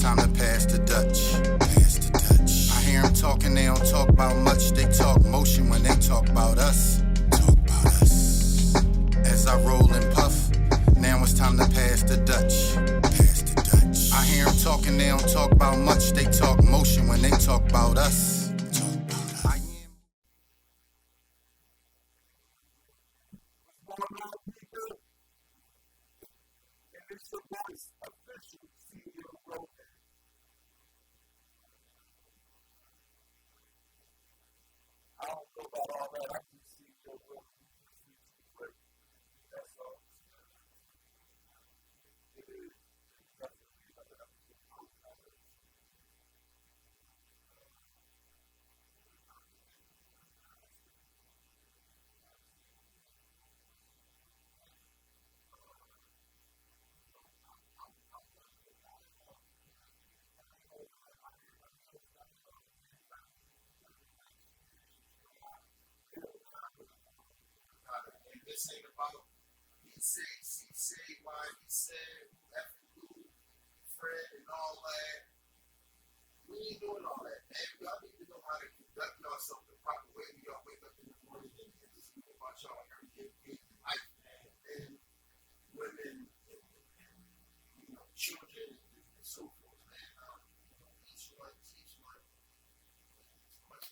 time to pass the Dutch. Pass the Dutch. I hear them talking, they don't talk about much. They talk motion when they talk about us. Talk about us. As I roll and puff, now it's time to pass the Dutch. Pass the Dutch. I hear them talking, they don't talk about much. They talk motion when they talk about us. Talk about us. I am. It's the voice official CEO Roman. I don't know about all that. I just see your Roman. That's all. It is. And this ain't about he say, why he said, F and Fred and all that. We ain't doing all that, man. Y'all need to know how to conduct yourself the proper way. Y'all wake up in the morning and just think about y'all everyday life, man. And women, and children, and so forth, man. Each one, much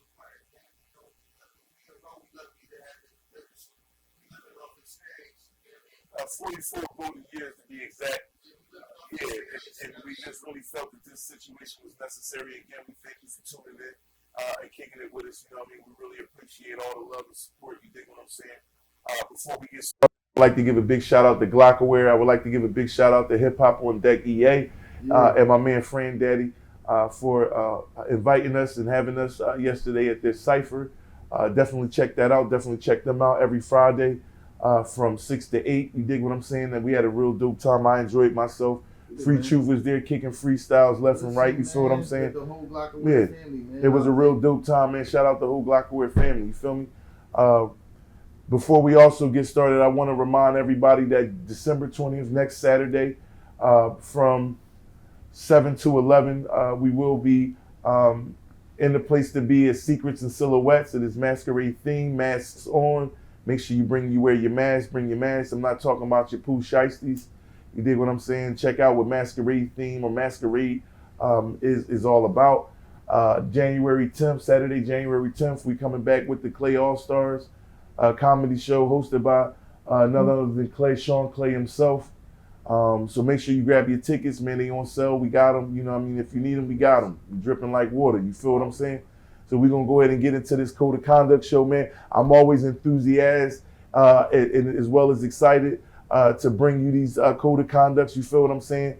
required, man. We are all lucky to have this living. We living off experience. 44 golden years to be exact. Yeah, and we just really felt that this situation was necessary. Again, we thank you for tuning in and kicking it with us. You know what I mean? We really appreciate all the love and support. You dig what I'm saying? Before we get started, I'd like to give a big shout out to Glockaware. I would like to give a big shout out to Hip Hop on Deck EA and my man Fran Daddy for inviting us and having us yesterday at their cipher. Definitely check that out. Definitely check them out every Friday from 6 to 8. You dig what I'm saying? That we had a real dope time. I enjoyed myself. Free Truth was there kicking freestyles left and right. You feel what I'm saying? The whole Glockaware family, man. It was a real dope time, man. Shout out the whole Glockaware family. You feel me? Before we also get started, I want to remind everybody that December 20th, next Saturday, from 7 to 11, we will be in the place to be at Secrets and Silhouettes. It is masquerade theme, masks on. Make sure you wear your mask, bring your mask. I'm not talking about your poo shiesties. You dig what I'm saying? Check out what masquerade theme or masquerade is all about. January 10th, Saturday, January 10th, we coming back with the Clay All-Stars comedy show hosted by none other than Sean Clay himself. So make sure you grab your tickets, man. They on sale. We got them. You know what I mean? If you need them, we got them. Dripping like water. You feel what I'm saying? So we're going to go ahead and get into this Code of Conduct show, man. I'm always enthusiastic and as well as excited to bring you these Code of Conducts. You feel what I'm saying?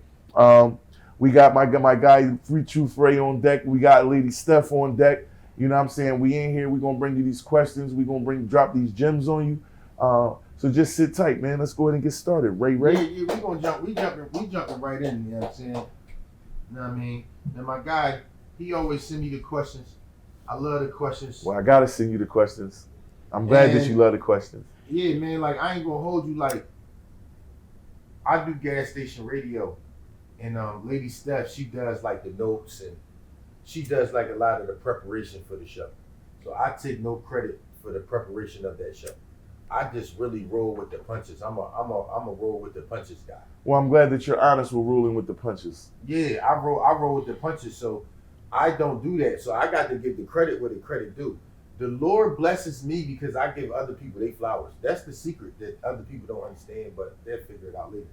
We got my guy, Free Truth Ray on deck. We got Lady Steph on deck. You know what I'm saying? We in here. We're going to bring you these questions. We're going to drop these gems on you. So just sit tight, man. Let's go ahead and get started. Ray. Yeah, we gonna jump. We jumping right in. You know what I'm saying? You know what I mean? And my guy, he always send me the questions. I love the questions. Well, I gotta send you the questions. I'm glad that you love the questions. Yeah, man. Like I ain't gonna hold you. Like I do gas station radio, and Lady Steph, she does like the notes and she does like a lot of the preparation for the show. So I take no credit for the preparation of that show. I just really roll with the punches. I'm a roll with the punches guy. Well, I'm glad that you're honest with rolling with the punches. Yeah, I roll with the punches. So I don't do that. So I got to give the credit where the credit due. The Lord blesses me because I give other people their flowers. That's the secret that other people don't understand, but they'll figure it out later.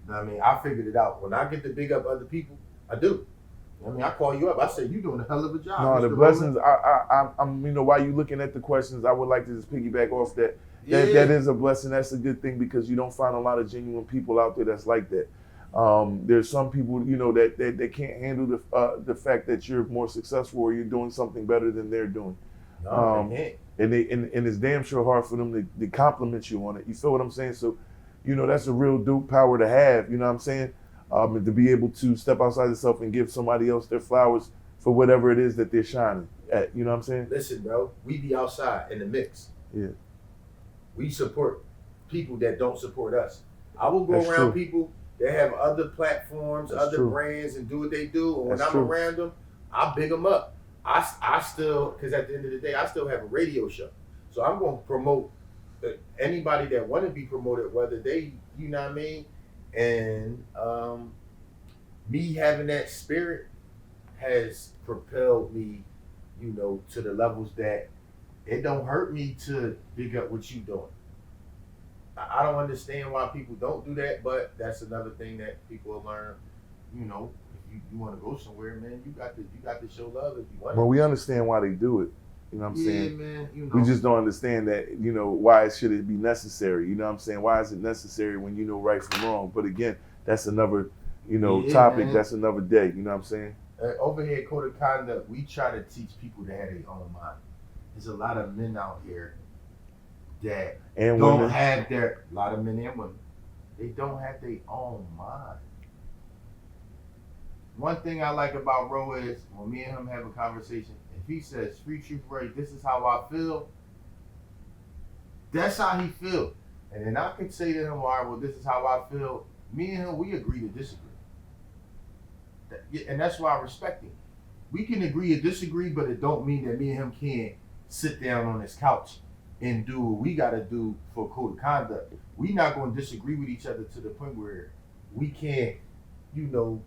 You know what I mean? I figured it out. When I get to big up other people, I do. I mean, I call you up. I say, you're doing a hell of a job. No, the blessings, I'm, you know, while you looking at the questions, I would like to just piggyback off that. That is a blessing. That's a good thing because you don't find a lot of genuine people out there that's like that. There's some people, you know, that can't handle the fact that you're more successful or you're doing something better than they're doing. And it's damn sure hard for them to compliment you on it. You feel what I'm saying? So, you know, that's a real dope power to have. You know what I'm saying? And to be able to step outside yourself and give somebody else their flowers for whatever it is that they're shining at. You know what I'm saying? Listen, bro, we be outside in the mix. Yeah. We support people that don't support us. I will go around people They have other platforms, That's other true. brands, and do what they do. And when That's I'm true. around them, I big them up. I still, because at the end of the day, I still have a radio show. So I'm going to promote anybody that want to be promoted, whether they, you know what I mean? And me having that spirit has propelled me, you know, to the levels that it don't hurt me to big up what you doing. I don't understand why people don't do that, but that's another thing that people will learn. You know, if you want to go somewhere, man, you got to show love if you want. Well, we understand why they do it. You know what I'm saying? Man. You know, We just don't understand that, you know, why should it be necessary? You know what I'm saying? Why is it necessary when you know right from wrong? But again, that's another, you know, topic. Man. That's another day. You know what I'm saying? Over here at Code of Conduct, we try to teach people to have their own mind. There's a lot of men out here that And don't women. have a lot of men and women, they don't have their own mind. One thing I like about Ro is when me and him have a conversation, if he says, "Free Truth Ray, this is how I feel," that's how he feel. And then I could say to him, "All right, well, this is how I feel." Me and him, we agree to disagree. And that's why I respect him. We can agree to disagree, but it don't mean that me and him can't sit down on his couch and do what we got to do for Code of Conduct. We not going to disagree with each other to the point where we can't, you know,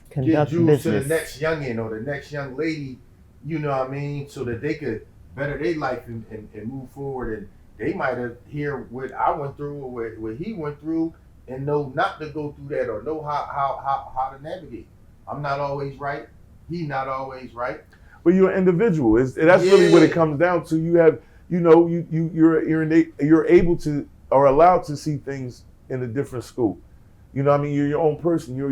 get Conduct Jews to the business. next youngin or the next young lady, you know what I mean, so that they could better their life and move forward. And they might have hear what I went through or what he went through and know not to go through that or know how to navigate. I'm not always right. He not always right. But you're an individual. That's really what it comes down to. You have, you know, you're able to or allowed to see things in a different school. You know what I mean? You're your own person. You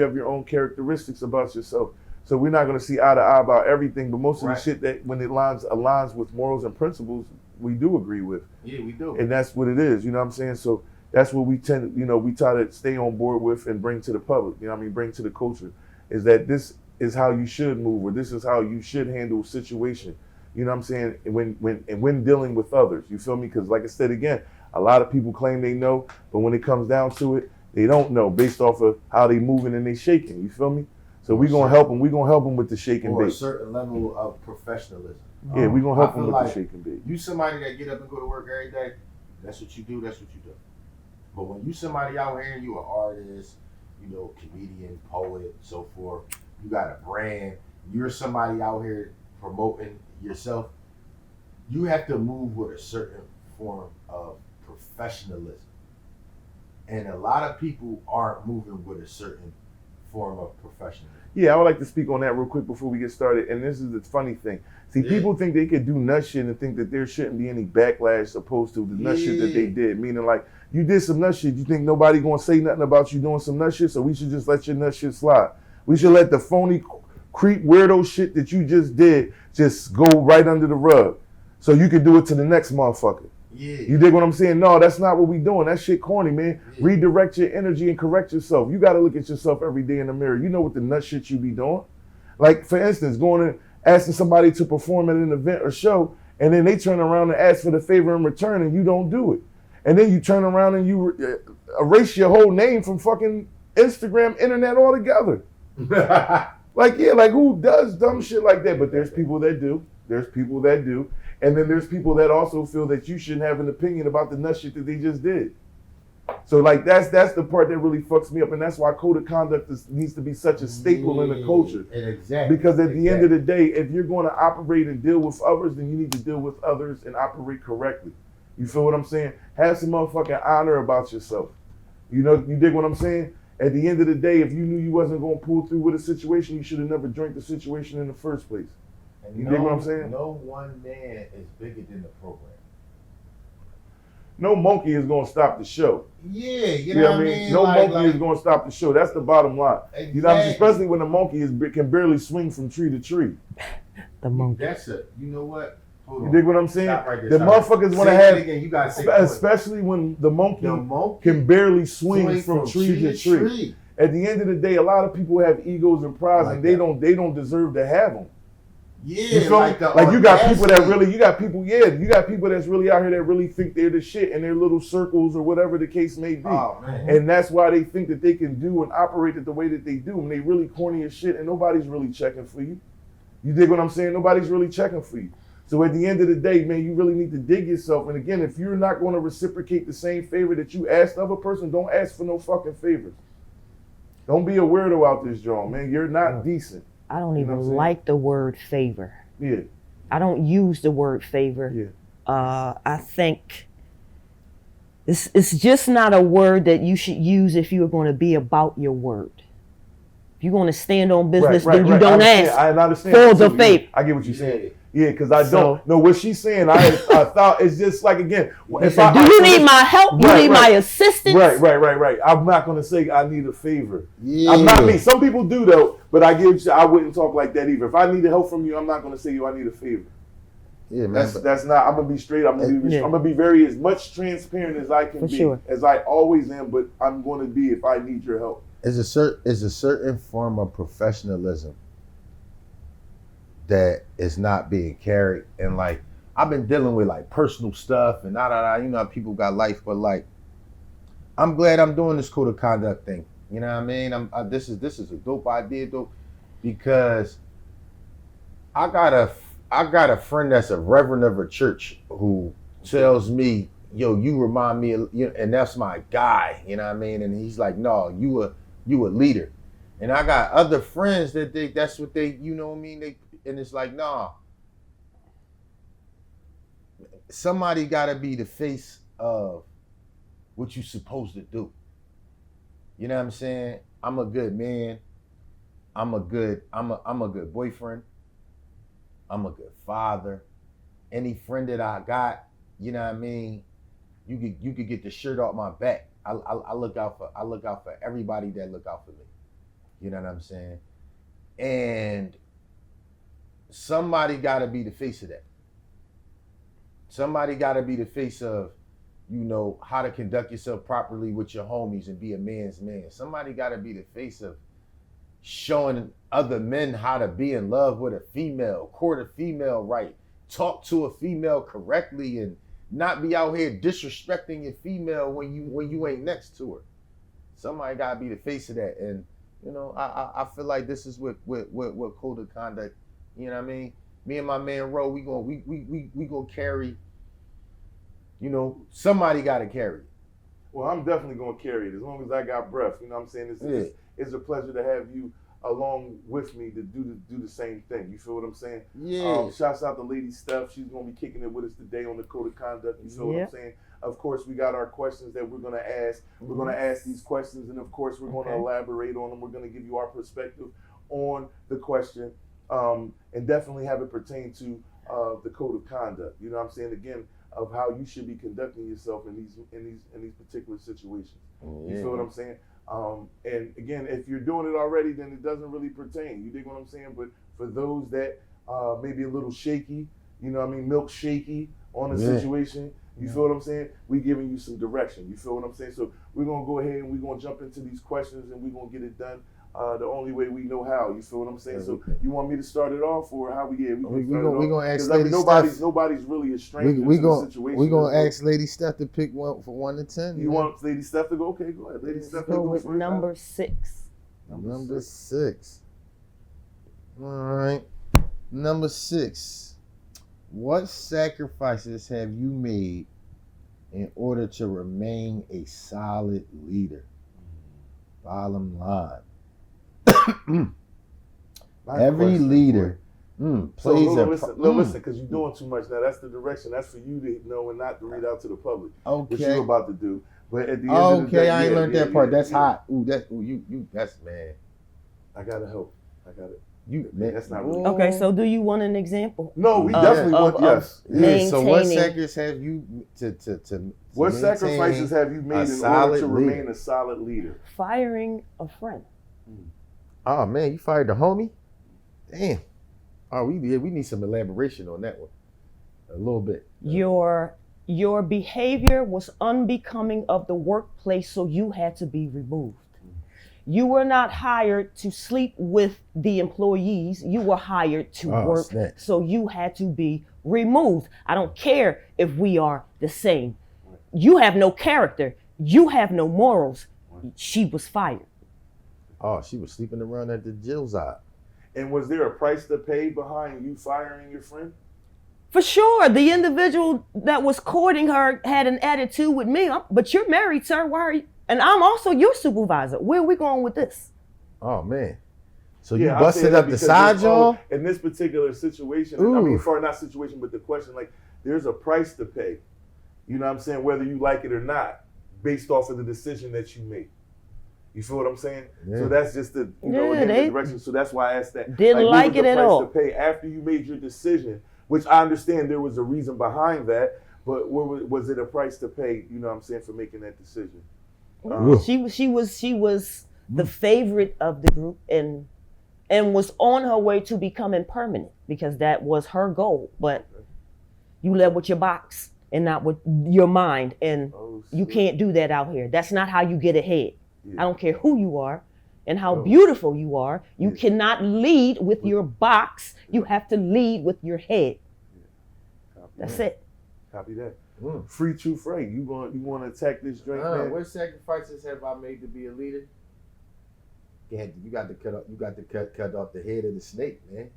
have your own characteristics about yourself. So we're not going to see eye to eye about everything, but most of the shit that when it aligns with morals and principles, we do agree with. Yeah, we do. And that's what it is. You know what I'm saying? So that's what we tend, you know, we try to stay on board with and bring to the public. You know what I mean? Bring to the culture is that this is how you should move, or this is how you should handle a situation. You know what I'm saying? When dealing with others, you feel me? Because like I said again, a lot of people claim they know, but when it comes down to it, they don't know based off of how they moving and they shaking. You feel me? So we're gonna help them. We're gonna help them with the shake and Or a bake. certain level of professionalism. Yeah, we're gonna help I them feel with like the shake and bake. You somebody that get up and go to work every day, that's what you do, that's what you do. But when you somebody out here and you an artist, you know, comedian, poet, so forth, you got a brand, you're somebody out here promoting yourself, you have to move with a certain form of professionalism. And a lot of people aren't moving with a certain form of professionalism. Yeah, I would like to speak on that real quick before we get started. And this is the funny thing. See, people think they could do nut shit and think that there shouldn't be any backlash opposed to the nut shit that they did. Meaning, like, you did some nut shit. You think nobody gonna say nothing about you doing some nut shit, so we should just let your nut shit slide. We should let the phony, creep, weirdo shit that you just did just go right under the rug, so you can do it to the next motherfucker. Yeah. You dig what I'm saying? No, that's not what we doing. That shit corny, man. Yeah. Redirect your energy and correct yourself. You got to look at yourself every day in the mirror. You know what the nut shit you be doing. Like, for instance, going and asking somebody to perform at an event or show, and then they turn around and ask for the favor in return, and you don't do it. And then you turn around and you erase your whole name from fucking Instagram, internet altogether. Like, yeah, like who does dumb shit like that? But there's people that do. There's people that do. And then there's people that also feel that you shouldn't have an opinion about the nut shit that they just did. So like that's the part that really fucks me up, and that's why code of conduct needs to be such a staple in the culture. Exactly. Because at the end of the day, if you're going to operate and deal with others, then you need to deal with others and operate correctly. You feel what I'm saying? Have some motherfucking honor about yourself. You know, you dig what I'm saying? At the end of the day, if you knew you wasn't going to pull through with a situation, you should have never drank the situation in the first place. And You dig what I'm saying? No one man is bigger than the program. No monkey is going to stop the show. Yeah, you know know what I mean? No Like- monkey is going to stop the show. That's the bottom line. Exactly. You know, especially when the monkey can barely swing from tree to tree. The monkey. That's it. You know what? Hold You on. dig what I'm saying? Stop right there, The stop right motherfuckers there. want to Say it have, again. You gotta say it. especially when the monkey monkey can barely swing from tree to tree. At the end of the day, a lot of people have egos and pride, Like and they that. don't deserve to have them. Yeah, You feel like me? the Like you got people that audacity. really, you got people that's really out here that really think they're the shit in their little circles or whatever the case may be. Oh man. And that's why they think that they can do and operate it the way that they do. And they really corny as shit and nobody's really checking for you. You dig what I'm saying? Nobody's really checking for you. So at the end of the day, man, you really need to dig yourself. And again, if you're not going to reciprocate the same favor that you asked of a person, don't ask for no fucking favors. Don't be a weirdo out this joint, man. You're not decent. I don't You know even what I'm saying? like the word favor. Yeah. I don't use the word favor. Yeah. I think it's just not a word that you should use if you're going to be about your word. If you're going to stand on business, then you don't ask I understand. for the favor. I get what you're saying. Yeah. Yeah, because I So- don't know what she's saying. I thought it's just like, again, if Do you need my help? You Right, need right. my assistance? Right. I'm not going to say I need a favor. Yeah. I'm not me. Some people do though, but I wouldn't talk like that either. If I need help from you, I'm not going to say I need a favor. Yeah, man. That's not. I'm gonna be straight. I'm gonna be very as much transparent as I can For be, sure. as I always am. But I'm going to be if I need your help. It's a certain form of professionalism that is not being carried. And like I've been dealing with like personal stuff and you know how people got life, but like I'm glad I'm doing this code of conduct thing. You know what I mean? This is a dope idea though, because I got a friend that's a reverend of a church who tells me, yo, you remind me of, you know, and that's my guy, you know what I mean? And he's like, no, you a leader. And I got other friends that's what they, you know what I mean? And it's like, nah, somebody gotta be the face of what you supposed to do. You know what I'm saying? I'm a good man. I'm a good boyfriend. I'm a good father. Any friend that I got, you know what I mean? You could get the shirt off my back. I look out for everybody that look out for me. You know what I'm saying? And somebody got to be the face of that. Somebody got to be the face of, you know, how to conduct yourself properly with your homies and be a man's man. Somebody got to be the face of showing other men how to be in love with a female, court a female right, talk to a female correctly, and not be out here disrespecting your female when you ain't next to her. Somebody got to be the face of that. And you know, I feel like this is what code of conduct. You know what I mean? Me and my man Ro, we gonna carry. You know, somebody got to carry it. Well, I'm definitely going to carry it as long as I got breath. You know what I'm saying? It's a pleasure to have you along with me to do the same thing. You feel what I'm saying? Yeah. Shouts out to Lady Steph. She's going to be kicking it with us today on the Code of Conduct. You feel what I'm saying? Of course, we got our questions that we're going to ask. We're going to ask these questions, and of course, we're going to elaborate on them. We're going to give you our perspective on the question, and definitely have it pertain to the Code of Conduct. You know what I'm saying? Again, of how you should be conducting yourself in these particular situations. You feel what I'm saying? And again, if you're doing it already, then it doesn't really pertain. You dig what I'm saying? But for those that may be a little shaky, you know what I mean, milk shaky on a situation, you feel what I'm saying? We giving you some direction. You feel what I'm saying? So we're gonna go ahead and we're gonna jump into these questions and we're gonna get it done the only way we know how. You feel what I'm saying? So you want me to start it off, or how we get? We gonna ask Lady nobody's Steph. really a stranger We to the situation. we gonna ask Lady Steph to pick one for 1 to 10. You want Lady Steph to go? Okay, go ahead. Lady Steph, Go with first. number 6. Number 6. All right. Number 6. What sacrifices have you made in order to remain a solid leader? Bottom line. Every leader plays listen, because you're doing too much now. That's the direction. That's for you to know and not to read out to the public. Okay. What you're about to do. But at the end of the day, I ain't learned that part. That's hot. That's man. I gotta help. I got it. Man, that's not really. Okay, so do you want an example? No, we definitely want yes. Yeah. So what Maintaining. sacrifices have you to What maintain sacrifices have you made in order to remain a solid leader? Firing a friend. Oh man, you fired the homie? Damn. Oh, we need some elaboration on that one. A little bit. Your behavior was unbecoming of the workplace, so you had to be removed. You were not hired to sleep with the employees. You were hired to work. Snap. So you had to be removed. I don't care if we are the same. You have no character. You have no morals. She was fired. Oh, she was sleeping around at the jail side. And was there a price to pay behind you firing your friend? For sure, the individual that was courting her had an attitude with me. But you're married, sir. Why are you? And I'm also your supervisor. Where are we going with this? Oh man. So Yeah, you I say busted that up the because side, there's y'all? in this particular situation, I Ooh. mean, for not situation, but the question, like, there's a price to pay. You know what I'm saying? Whether you like it or not, based off of the decision that you make. You feel what I'm saying? Yeah. So that's just the, Yeah, the direction. So that's why I asked that. Didn't what like was it the at price all. to pay after you made your decision, which I understand there was a reason behind that, but was it a price to pay, you know what I'm saying, for making that decision? She was the favorite of the group and was on her way to becoming permanent because that was her goal. But you led with your box and not with your mind, and you can't do that out here. That's not how you get ahead. Yeah. I don't care who you are and how beautiful you are. You cannot lead with your box. You have to lead with your head. That's it. Copy that. Free Truth Ray. You want to attack this drink, man? What sacrifices have I made to be a leader? You got to cut off the head of the snake, man.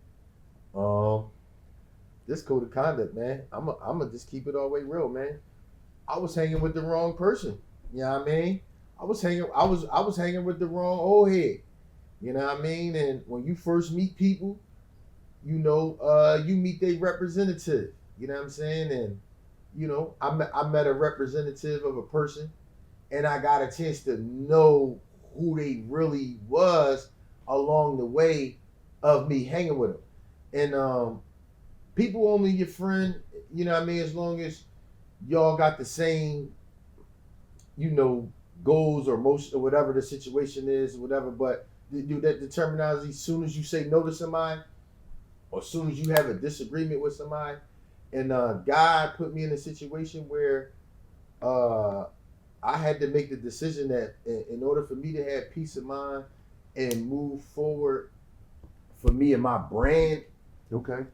This code of conduct, man. I'm gonna just keep it all the way real, man. I was hanging with the wrong person. You know what I mean? I was hanging with the wrong old head. You know what I mean? And when you first meet people, you meet their representative. You know what I'm saying? And I met a representative of a person, and I got a chance to know who they really was along the way of me hanging with them. And people only your friend, you know what I mean, as long as y'all got the same, goals or most or whatever the situation is, or whatever. But the terminology, as soon as you say no to somebody, or as soon as you have a disagreement with somebody, and God put me in a situation where I had to make the decision that in order for me to have peace of mind and move forward for me and my brand, Okay.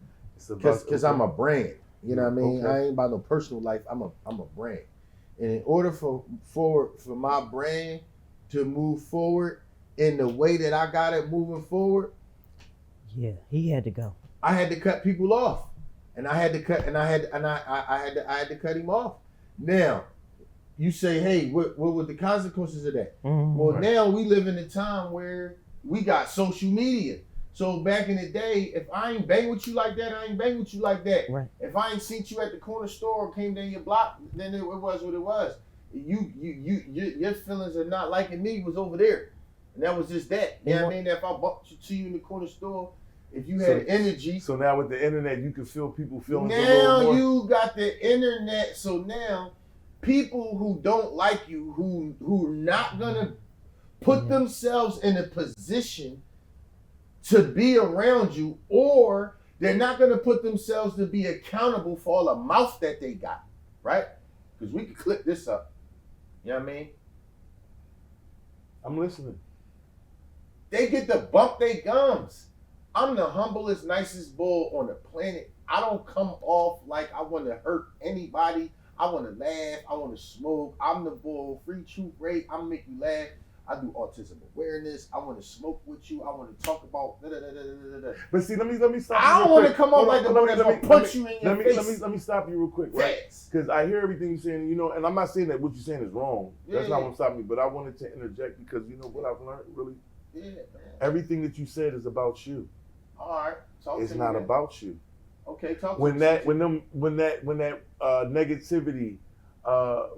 because I'm a brand. You know what I mean? Okay. I ain't about no personal life. I'm a brand. And in order for my brand to move forward in the way that I got it moving forward, Yeah, he had to go. I had to cut people off. And I had to cut cut him off. Now, you say, hey, what were the consequences of that? Mhm. Well, now we live in a time where we got social media. So back in the day, if I ain't bang with you like that, I ain't bang with you like that. Right. If I ain't seen you at the corner store or came down your block, then it was what it was. Your feelings of not liking me was over there. And that was just that. You know what I mean? If I bumped into you in the corner store, if you had energy. So now with the internet, you can feel people feeling a Now little more. you got the internet, so now people who don't like you, who are not gonna put themselves in a position to be around you, or they're not gonna put themselves to be accountable for all the mouth that they got, right? Because we can clip this up. You know what I mean? I'm listening. They get to bump their gums. I'm the humblest, nicest bull on the planet. I don't come off like I want to hurt anybody. I want to laugh. I want to smoke. I'm the bull. Free Truth Ray. I'm make you laugh. I do autism awareness. I want to smoke with you. I want to talk about But see, let me stop. I don't want to come off like the one that's let me- gonna punch you in your Let face. me stop you real quick, right? Facts. Because I hear everything you're saying, and I'm not saying that what you're saying is wrong. That's Yeah. not what's stopping me. But I wanted to interject because you know what I've learned really. Yeah, man. Everything that you said is about you. All right. Talk It's to not me, man. about you. Okay, talk When to that me. negativity,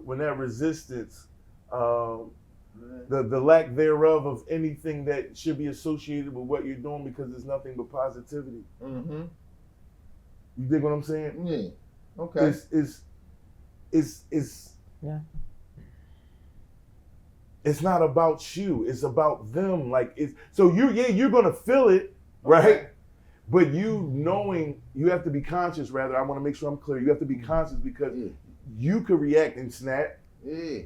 when that resistance, the lack thereof of anything that should be associated with what you're doing, because there's nothing but positivity. Mm-hmm. You dig what I'm saying? Yeah. Okay. It's Yeah. It's not about you. It's about them. Like you're gonna feel it, right? Okay. But you have to be conscious. Rather, I want to make sure I'm clear. You have to be conscious because you could react and snap. Yeah.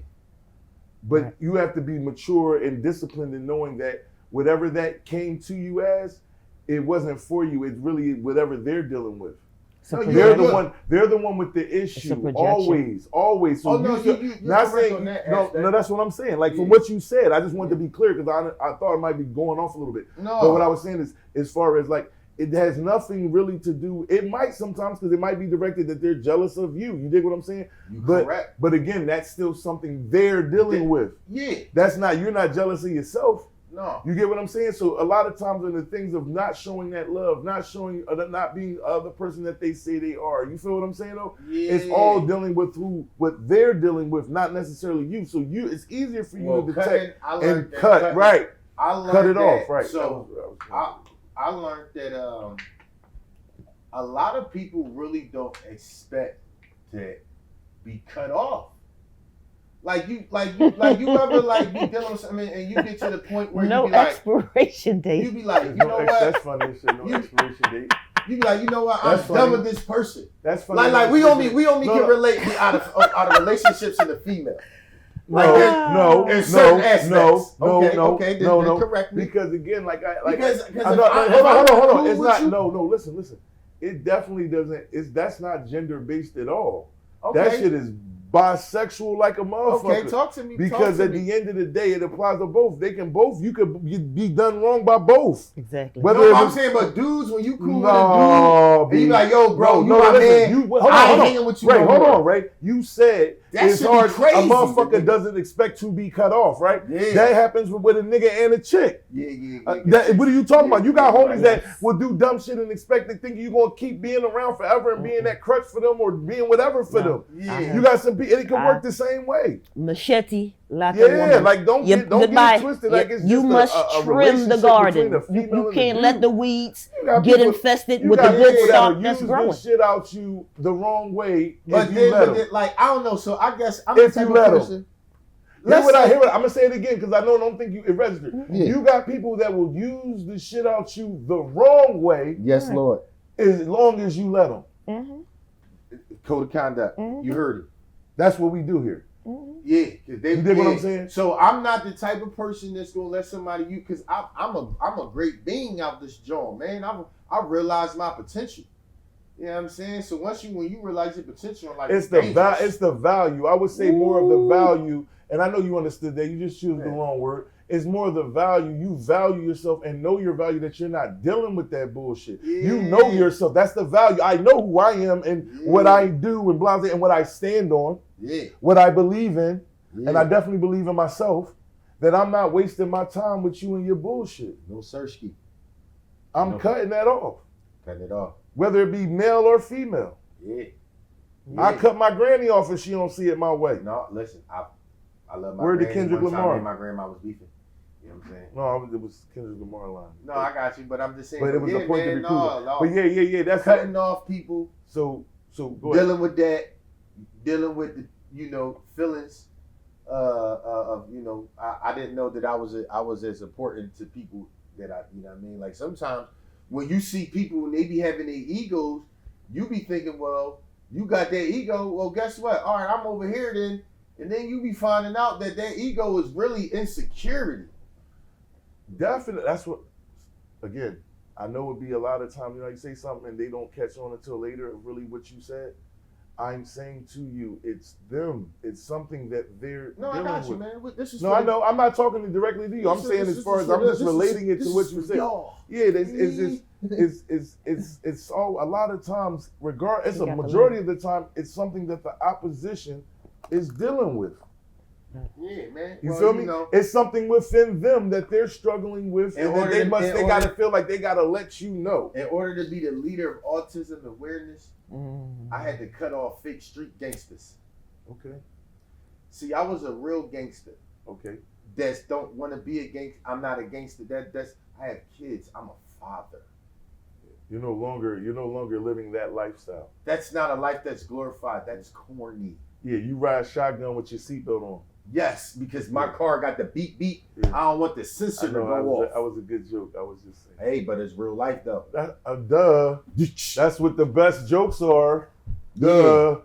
But Right. you have to be mature and disciplined in knowing that whatever that came to you as, it wasn't for you. It's really whatever they're dealing with. It's a No, They're projection. the one. They're the one with the issue. projection. Always. So Oh, no, you're you're not correct saying on that no. aspect. No, that's what I'm saying. Like Yeah. from what you said, I just wanted to be clear because I thought it might be going off a little bit. No. But what I was saying is, as far as like, it has nothing really to do. It might sometimes because it might be directed that they're jealous of you. You dig what I'm saying? You But correct. but again, that's still something they're dealing with. Yeah. That's not, you're not jealous of yourself. No. You get what I'm saying? So a lot of times in the things of not showing that love, not showing, not being the person that they say they are. You feel what I'm saying though? Yeah. It's all dealing with what they're dealing with, not necessarily you. So it's easier for you Well, to cutting, detect I learned and that cut, cutting- right? I learned Cut it that, off, right? So That was what I was I learned that a lot of people really don't expect to be cut off. Like you ever like be dealing with something and you get to the point where No you be like, expiration date. you be like, There's you know what? That's funny as shit. No You- expiration date. You be like, you know what? That's I'm done funny. with this person. That's funny. Like we only No, can relate out of relationships in the female. No, Like that- no, in certain aspects. no, Okay, then no. correct me. Because again, Because if hold I'm on. cool It's with not. you- No. Listen. It definitely doesn't. That's not gender based at all. Okay. That shit is bisexual like a motherfucker. Okay, talk to me. Because talk at to me. the end of the day, it applies to both. They can both. You could be done wrong by both. Exactly. Whether No, it but I'm was- saying, but dudes, when you cool No, with a dude, and you like, yo, bro, no, you my listen, man. hold I ain't on. hanging with you Ray, no hold more. on, Ray. You said That it's should be hard. crazy, A motherfucker nigga. doesn't expect to be cut off, right? Yeah. That happens with a nigga and a chick. Yeah. What are you talking about? You got Yeah, homies that yes. will do dumb shit and expect to think you're gonna keep being around forever and being that crutch for them or being whatever for them. Yeah. You got some people, and it can work the same way. Machete, like a Yeah, woman. like don't You- get goodbye. it twisted. Like it's You just must a trim the relationship garden. between a You, female you and a can't dude. let the weeds You got get people- infested you with the got good people stock that'll that's use growing. this shit out you the wrong way But if you let them. like, I don't know. So I guess I'm If the type you of let 'em. person. Hear what I'm gonna say it again because I don't think you it registered. Yeah. You got people that will use the shit out you the wrong way Yes, Right. Lord. as long as you let them. Mm-hmm. Code of conduct. Mhm. You heard it. That's what we do here. Mm-hmm. Yeah, cause they. You dig what yeah. I'm saying? So I'm not the type of person that's gonna let somebody because I'm a great being out this joint, man. I realize my potential. You know what I'm saying? So when you realize your potential, like It's the value. I would say more of the value, and I know you understood that. You just choose the Yeah. wrong word. It's more of the value. You value yourself and know your value that you're not dealing with that bullshit. You know Yeah. yourself. That's the value. I know who I am and what I do and blah blah and what I stand on, Yeah. what I believe in, Yeah. and I definitely believe in myself. That I'm not wasting my time with you and your bullshit. No Sersky. I'm No. cutting that off, Cut it off. whether it be male or female. Yeah. I cut my granny off if she don't see it my way. No, listen, I love my Word to granny. Kendrick One time Lamar. me and my grandma was beefing. You know what I'm saying? No, it was Kendrick Lamar line. No, I got you, but I'm just saying. But it was a point to be proven. no. But yeah, that's Cutting off people, So go ahead. dealing with that, dealing with the, feelings of I didn't know that I was as important to people that I what I mean. Like sometimes when you see people and they be having their egos, you be thinking, well, you got that ego. Well, guess what? All right, I'm over here then, and then you be finding out that ego is really insecurity. Definitely, that's what. Again, I know it'd be a lot of times. You say something and they don't catch on until later. Of really, what you said. I'm saying to you, it's them. It's something that they're No, I dealing got you, with. man. This is No, I know. I'm not talking directly to you. I'm saying as far as I'm just relating it to what you said. Yeah, it's all a lot of times. It's You a got the majority of the time. It's something that the opposition is dealing with. Yeah, man. You Well, feel me? know, It's something within them that they're struggling with, In and that order to- they gotta feel like they gotta let you know. in order to be the leader of autism awareness, Mm-hmm. I had to cut off fake street gangsters. Okay, See, I was a real gangster okay. that don't want to be a gangster. I'm not a gangster. That's I have kids. I'm a father. You're no longer living that lifestyle. That's not a life that's glorified. That's corny. Yeah, you ride shotgun with your seatbelt on. Yes, because my car got the beep beep. Yeah. I don't want the I sensor to know go that off. was a good joke. I was just saying. Hey, but it's real life though. Duh. That's what the best jokes are. Duh.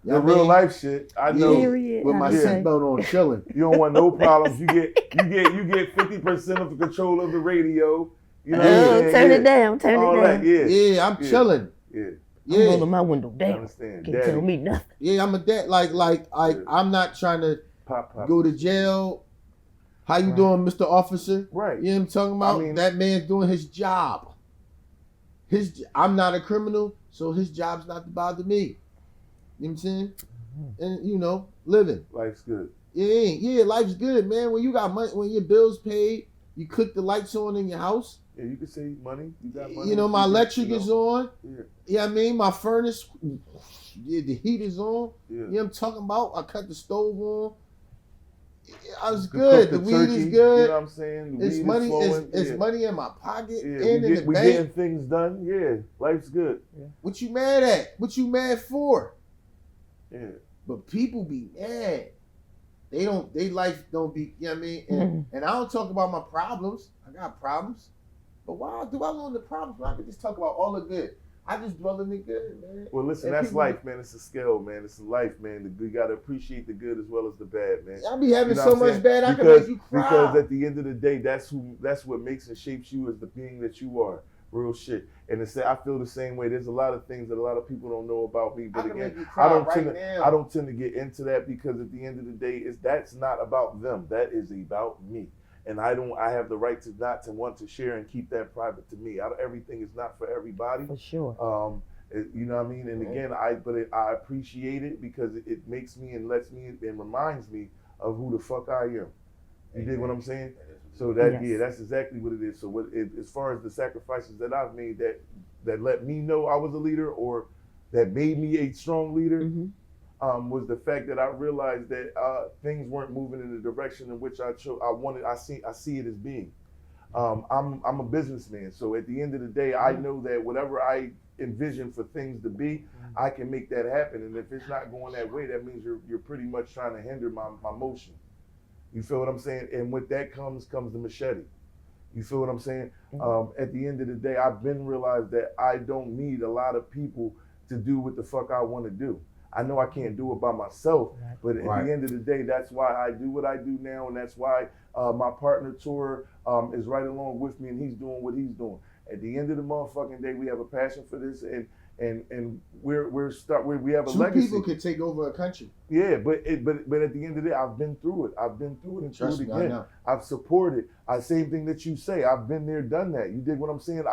You The know what I real mean? life shit. I know. Period. With my Okay. seatbelt on, chilling. You don't want no problems. You get 50% of the control of the radio. You know what I'm saying? Turn Yeah. it down. Turn All it that, down. yeah. Yeah, I'm Yeah. chilling. Yeah. I'm Yeah, rolling my window I down. understand. Can't tell Daddy. me nothing. yeah, I'm a dad. Like, Yeah. I'm not trying to Pop. go to jail. How you Right. doing, Mr. Officer? Right. You know what I'm talking about? I mean- that man's doing his job. I'm not a criminal, so his job's not to bother me. You know what I'm saying? And living. Life's good. Yeah, life's good, man. When you got money, when your bills paid, you click the lights on in your house. Yeah, you can say money. You got money. You know, my You can, electric is on. Yeah. Yeah, I mean, my furnace, yeah, the heat is on. Yeah. You know what I'm talking about? I cut the stove on. I was To good. cook The weed turkey, is You good. know what I'm saying? The It's weed money. is flowing. It's yeah. money in my pocket Yeah, and in the we bank. getting things done. Yeah, life's good. What you mad at? What you mad for? Yeah. But people be mad. They life don't be, you know what I mean? And I don't talk about my problems. I got problems. But why do I want the problems when I can just talk about all the good? I just dwell in the good, man. Well, listen, And that's people- life, man. It's a skill, man. It's a life, man. You got to appreciate the good as well as the bad, man. I be having You know so what I'm much saying? bad I can Because- make you cry. Because at the end of the day, that's what makes and shapes you as the being that you are. Real shit. And I feel the same way. There's a lot of things that a lot of people don't know about me. But I can again, make you cry I don't right tend now. I don't tend to get into that because at the end of the day, that's not about them. That is about me. And I have the right to not to want to share and keep that private to me. Everything is not for everybody. For sure. You know what I mean? And again, I appreciate it because it makes me and lets me and reminds me of who the fuck I am. You dig what I'm saying? So Yes. that's exactly what it is. So as far as the sacrifices that I've made that let me know I was a leader or that made me a strong leader, Mm-hmm. was the fact that I realized that things weren't moving in the direction in which I wanted. I see it as being. I'm a businessman, so at the end of the day, I know that whatever I envision for things to be, I can make that happen. And if it's not going that way, that means you're pretty much trying to hinder my motion. You feel what I'm saying? And with that comes the machete. You feel what I'm saying? At the end of the day, I've been realized that I don't need a lot of people to do what the fuck I want to do. I know I can't do it by myself, but at the end of the day, that's why I do what I do now, and that's why my partner Tor is right along with me, and he's doing what he's doing. At the end of the motherfucking day, we have a passion for this, and we have a Two legacy. people could take over a country. Yeah, but at the end of the day, I've been through it. I've been through it and through Trust it me, I again. know. I've supported. Same thing that you say. I've been there, done that. You dig what I'm saying?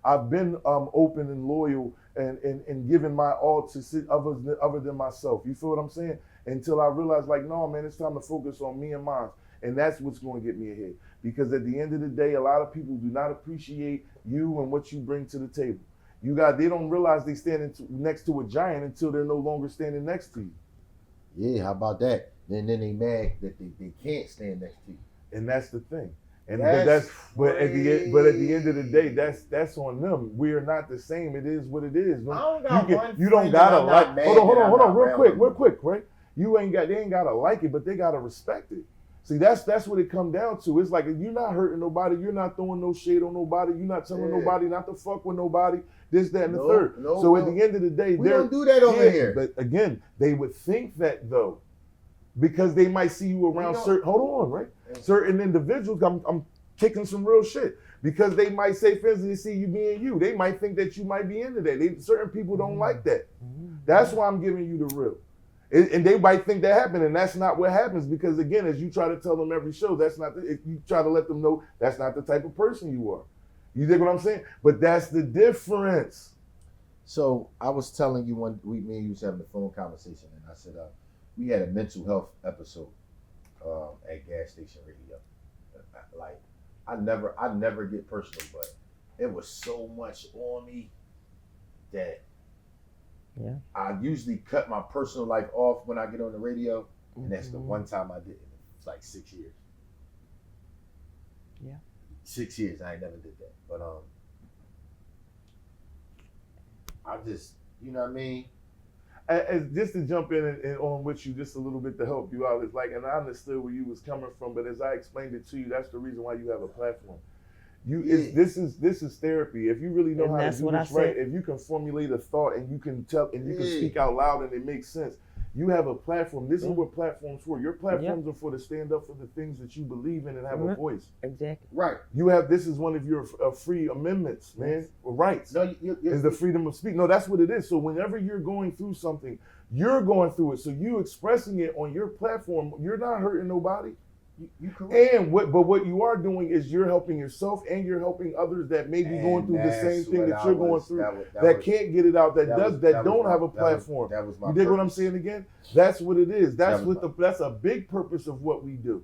I've been open and loyal and given my all to other than myself. You feel what I'm saying? Until I realized, like, no, man, it's time to focus on me and mine. And that's what's going to get me ahead. Because at the end of the day, a lot of people do not appreciate you and what you bring to the table. They don't realize they stand next to a giant until they're no longer standing next to you. Yeah, how about that? Then they mad that they can't stand next to you. And that's the thing. And That's but at the end of the day, that's on them. We are not the same. It is what it is. I don't got one you don't friend gotta that I'm like. not mad Hold on, that I'm not real around. quick, right? They ain't gotta like it, but they gotta respect it. See, that's what it come down to. It's like if you're not hurting nobody, you're not throwing no shade on nobody, you're not telling nobody not to fuck with nobody, this, that, and the third. So at the end of the day, we don't do that over here. But again, they would think that though, because they might see you around certain individuals. I'm kicking some real shit because they might say, for instance, they see you being you. They might think that you might be into that. Certain people don't like that. That's why I'm giving you the real. And they might think that happened, and that's not what happens because, again, as you try to tell them every show, you try to let them know that's not the type of person you are. You dig what I'm saying? But that's the difference. So I was telling you one week, me and you was having a phone conversation, and I said we had a mental health episode at Gas Station Radio. Like I never get personal, but it was so much on me that I usually cut my personal life off when I get on the radio, and that's the one time I did it. It's like 6 years. Yeah. 6 years, I ain't never did that. But I just, you know what I mean? As just to jump in and on with you just a little bit to help you out, it's like, and I understood where you was coming from, but as I explained it to you, that's the reason why you have a platform. This is therapy. If you really know how to do this right, if you can formulate a thought and you can tell and you can speak out loud and it makes sense, You have a platform. This is what platforms for. Your platforms are for to stand up for the things that you believe in and have a voice. Exactly. Right. You have, this is one of your free amendments, man, or rights. No, is the freedom of speech. No, that's what it is. So whenever you're going through something, you're going through it. So you expressing it on your platform, you're not hurting nobody. you correct. And what you are doing is you're helping yourself and you're helping others that may be going through the same thing that you're going through, that can't get it out, that don't have a platform. That was my You dig what I'm purpose. saying again? That's what it is. That's a big purpose of what we do.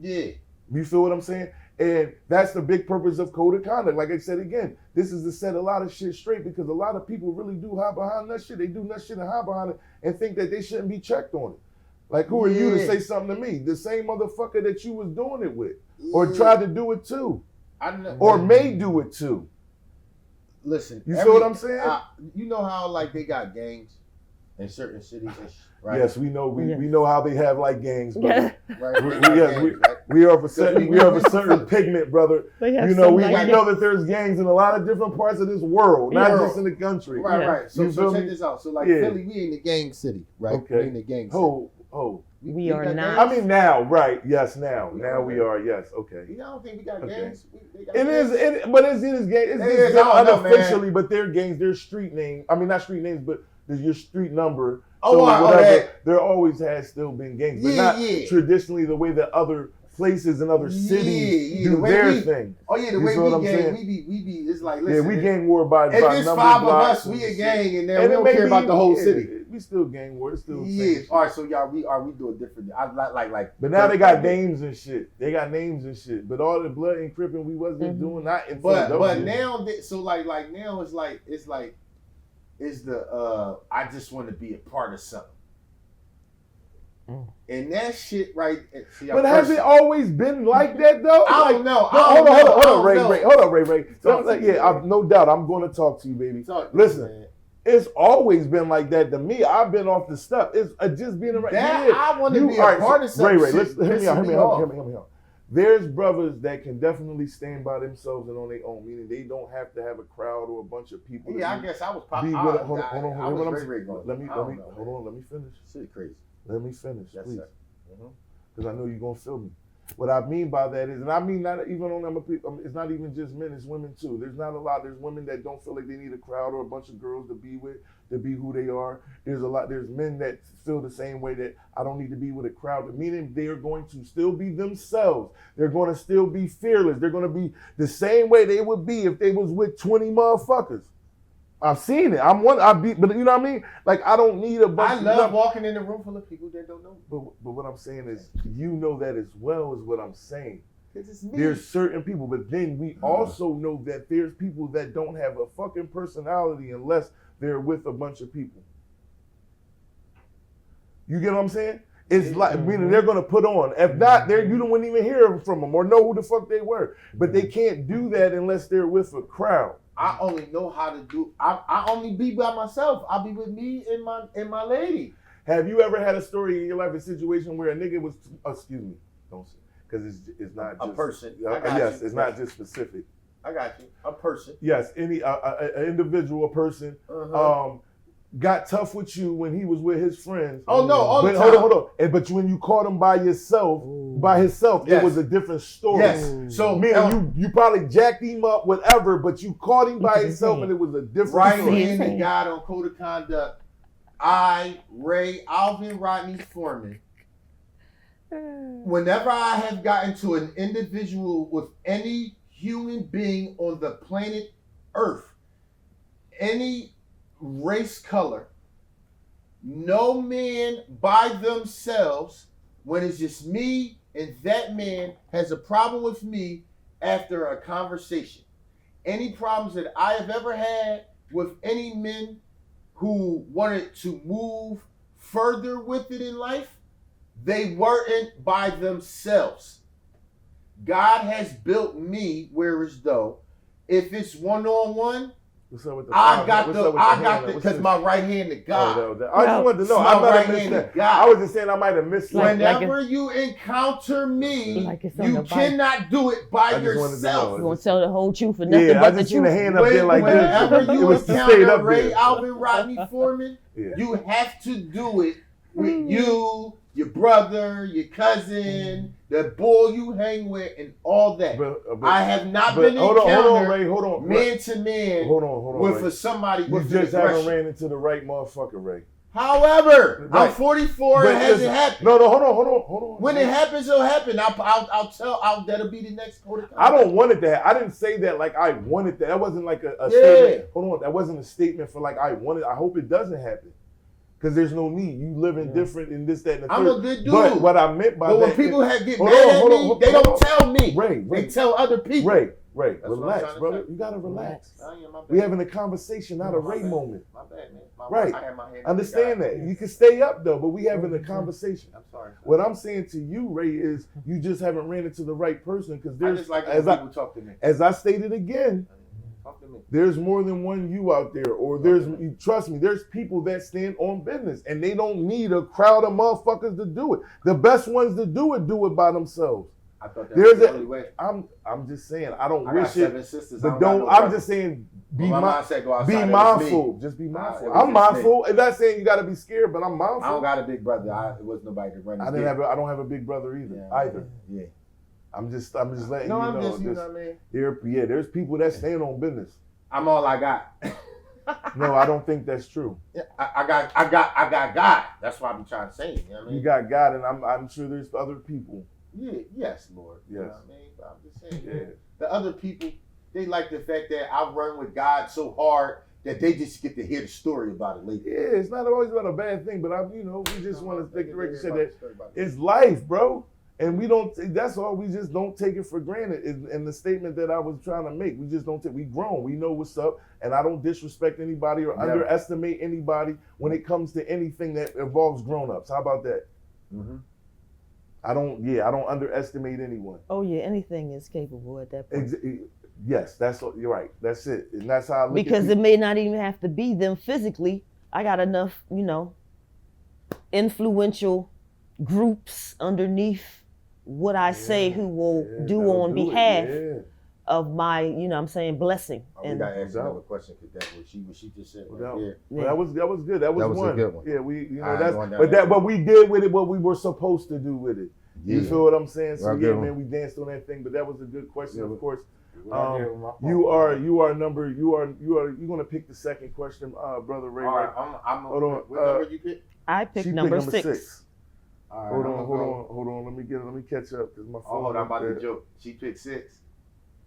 Yeah. You feel what I'm saying? And that's the big purpose of code of conduct. Like I said again, this is to set a lot of shit straight, because a lot of people really do hide behind that shit. They do that shit and hide behind it and think that they shouldn't be checked on it. Like, who are you to say something to me? The same motherfucker that you was doing it with, or tried to do it to, or may do it to. Listen, you feel what I'm saying? You know how like they got gangs in certain cities, right? Yes, we know. We know how they have like gangs, brother. Right? We are of a certain pigment, brother. You know, we know that there's gangs in a lot of different parts of this world, not just in the country. Right. So check this out. So like Philly, we in the gang city, right? Okay. We in the gang city. We are not. I mean, now, right? Yes, now we are. Yes, okay. I don't think we got gangs. But it's gangs. It's unofficially, but they're gangs. They're street names. I mean, not street names, but there's your street number. There always has still been gangs, but not traditionally the way that other places and other cities do their thing. Oh yeah, the way we gang, we be. It's like, listen, we gang war by if it's 5 of us, we a gang, and then we don't care about the whole city. We still gang war. It's still All right, so y'all, we do it differently. I like. But now they got names and shit. They got names and shit. But all the blood and cripping we wasn't doing that. But now, so like now it's the I just want to be a part of something. And that shit, right? But has it always been like that though? I don't know. Hold on, Ray. Hold on, Ray. No doubt. I'm going to talk to you, baby. Listen, it's always been like that to me. I've been off the stuff. It's just being around. I want to be a part of something. Ray, hear me out. There's brothers that can definitely stand by themselves and on their own, meaning they don't have to have a crowd or a bunch of people. Yeah, I guess I was popping. Hold on. Let me finish. Shit crazy. Let me finish, yes, please. Because I know you're going to feel me. What I mean by that is, and I mean not even on it's not even just men, it's women too. There's women that don't feel like they need a crowd or a bunch of girls to be with, to be who they are. There's men that feel the same way, that I don't need to be with a crowd, meaning they are going to still be themselves. They're going to still be fearless. They're going to be the same way they would be if they was with 20 motherfuckers. I've seen it. But you know what I mean? Like, I don't need a bunch. I love walking in a room full of people that don't know me. But what I'm saying is, you know that as well as what I'm saying. It's me. There's certain people, but then we also know that there's people that don't have a fucking personality unless they're with a bunch of people. You get what I'm saying? It's like, meaning they're gonna put on. If not, you don't even hear from them or know who the fuck they were. But they can't do that unless they're with a crowd. I only know how to do. I only be by myself. I'll be with me and my lady. Have you ever had a story in your life, a situation where a nigga was? Excuse me, don't say, because it's not a just, person. Yes, it's not just specific. I got you. A person. Yes, any an individual, a person. Got tough with you when he was with his friends. Oh no! All the time. Hold on. But when you caught him by himself, it was a different story. Yes. So meaning you probably jacked him up, whatever, but you caught him by himself, and it was a different story. Right hand to God on code of conduct. Ray Alvin Rodney Foreman. Whenever I have gotten to an individual with any human being on the planet Earth, any race, color, no man by themselves, when it's just me and that man, has a problem with me after a conversation. Any problems that I have ever had with any men who wanted to move further with it in life, they weren't by themselves. God has built me where as though if it's one-on-one, I got the because my right hand to God. I just wanted to know. I might have missed that. I was just saying I might have missed that. Whenever you encounter me, you cannot do it by yourself. You won't tell the whole truth for nothing but the truth. Yeah, I just seen a hand up there like this. Whenever you encounter Ray Alvin Rodney Foreman, you have to do it with you, your brother, your cousin, the boy you hang with, and all that. But I have not been hold on, Ray, man to man hold on, with Ray. for somebody You with just aggression. haven't ran into the right motherfucker, Ray. However, Right. I'm 44. But It hasn't listen, happened. No, hold on. When it happens, it'll happen. That'll be the next protocol. I don't want it to happen. I didn't say that like I wanted that. That wasn't like a Yeah. statement. Hold on. That wasn't a statement for like I wanted. I hope it doesn't happen. Because there's no need. You living different in this, that, and the I'm third. a good dude. But what I meant by But that. when people get Hold mad on, at hold me, on, they hold don't on. tell me. Ray. They tell other people. Ray, That's what I'm relax, trying to brother. say. You gotta relax. My bad. We having a conversation, not a My Ray bad. moment. My bad, man. Right. I had my hand Understand that. You can stay up though, but we having a conversation. I'm sorry. What I'm saying to you, Ray, is you just haven't ran into the right person because I there's just like when people talk to me. as I stated again, Talk to me. there's more than one you out there, or trust me, there's people that stand on business and they don't need a crowd of motherfuckers to do it. The best ones to do it by themselves. I thought that There's was the a- only way. I'm just saying, I don't I got wish it, 7 sisters. but I'm just saying, be my mom said go outside. be it was mindful. me. Just be It mindful. was I'm just mindful. I'm not saying you got to be scared, but I'm I mindful. don't got a big brother. It was nobody to run. I don't have a big brother either. Yeah. I'm just letting No, you I'm know. just, you know what I mean? There's people that stand on business. I'm all I got. No, I don't think that's true. Yeah, I got God. That's what I'm trying to say. You know what I mean? You got God, and I'm sure there's other people. Yeah, yes, Lord. You know Yes. what I mean? But I'm just saying, Yeah. the other people, they like the fact that I run with God so hard that they just get to hear the story about it later. Yeah, it's not always about a bad thing, but we just want to take the record said that it's life, bro. And we don't, that's all, we just don't take it for granted. And the statement that I was trying to make, we just don't take, we grown, we know what's up, and I don't disrespect anybody or underestimate anybody when it comes to anything that involves grown-ups. How about that? Mm-hmm. I don't underestimate anyone. Oh yeah, anything is capable at that point. Yes, you're right. That's it. And that's how I look Because at it may not even have to be them physically. I got enough, influential groups underneath what I say who will do on behalf of my, blessing. We And got to ask another question because that what she just said right there. Well, that was good. That was a good one. Yeah, but we did with it what we were supposed to do with it. You feel what I'm saying? So man, we danced on that thing, but that was a good question, of course. You're gonna pick the second question, brother Ray. All right, hold on. What number you pick? I picked number 6. All right, Hold on. Let me catch up because my phone. Hold on, I'm about to joke. She picked 6.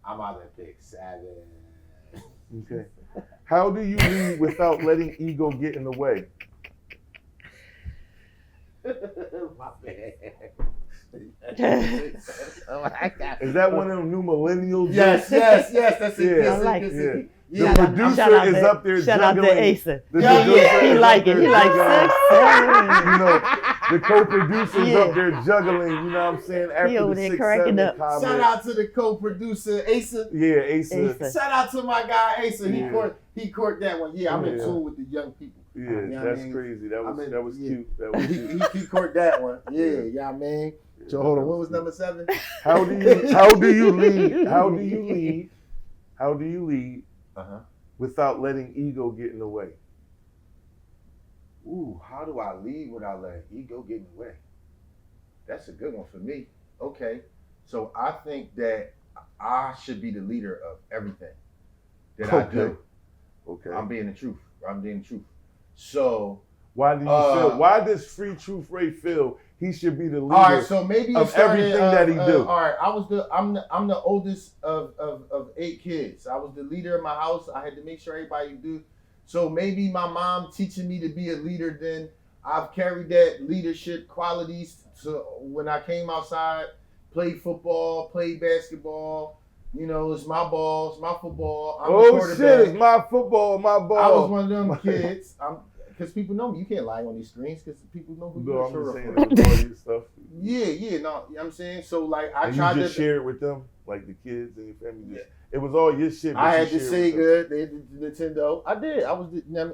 I'm about to pick 7. Okay. How do you lead without letting ego get in the way? My bad. Is that one of them new millennials? Yes. That's it. Yeah, I like it. Yeah. The producer is up there Shout out to juggling. Asa. The Yeah, producer yeah. He is like up it. there He like juggling. 6. The co-producer's Yeah. up there juggling. You know what I'm saying? After over the there 6, cracking 7 up. comment. Shout out to the co-producer Asa. Yeah, Asa. Asa. Shout out to my guy Asa. Yeah. He caught that one. Yeah, I'm in Yeah. tune with the young people. Yeah, You know what I that's mean? crazy. That was yeah. cute. That was cute. he caught that one. Yeah, I mean. So hold on, what was number 7? How do you lead? How do you lead without letting ego get in the way? Ooh, how do I lead without letting ego get in the way? That's a good one for me. Okay, so I think that I should be the leader of everything that I do. Okay. I'm being the truth. So why do you feel? Why does Free Truth Ray feel he should be the leader? all right, so maybe of everything that he do. All right, I'm the oldest of 8 kids. I was the leader of my house. I had to make sure everybody do. So maybe my mom teaching me to be a leader. Then I've carried that leadership qualities. So when I came outside, played football, played basketball. It's my ball, it's my football. I'm the quarterback. Shit, it's my football, my ball. I was one of them kids. Because people know me. You can't lie on these screens because people know who No, you I'm just are. saying recording stuff. Yeah, no, you know what I'm saying? So, like, I And tried you to... just share it with them, like the kids and your family. It was all your shit. I had the Sega, they had the Nintendo. I did.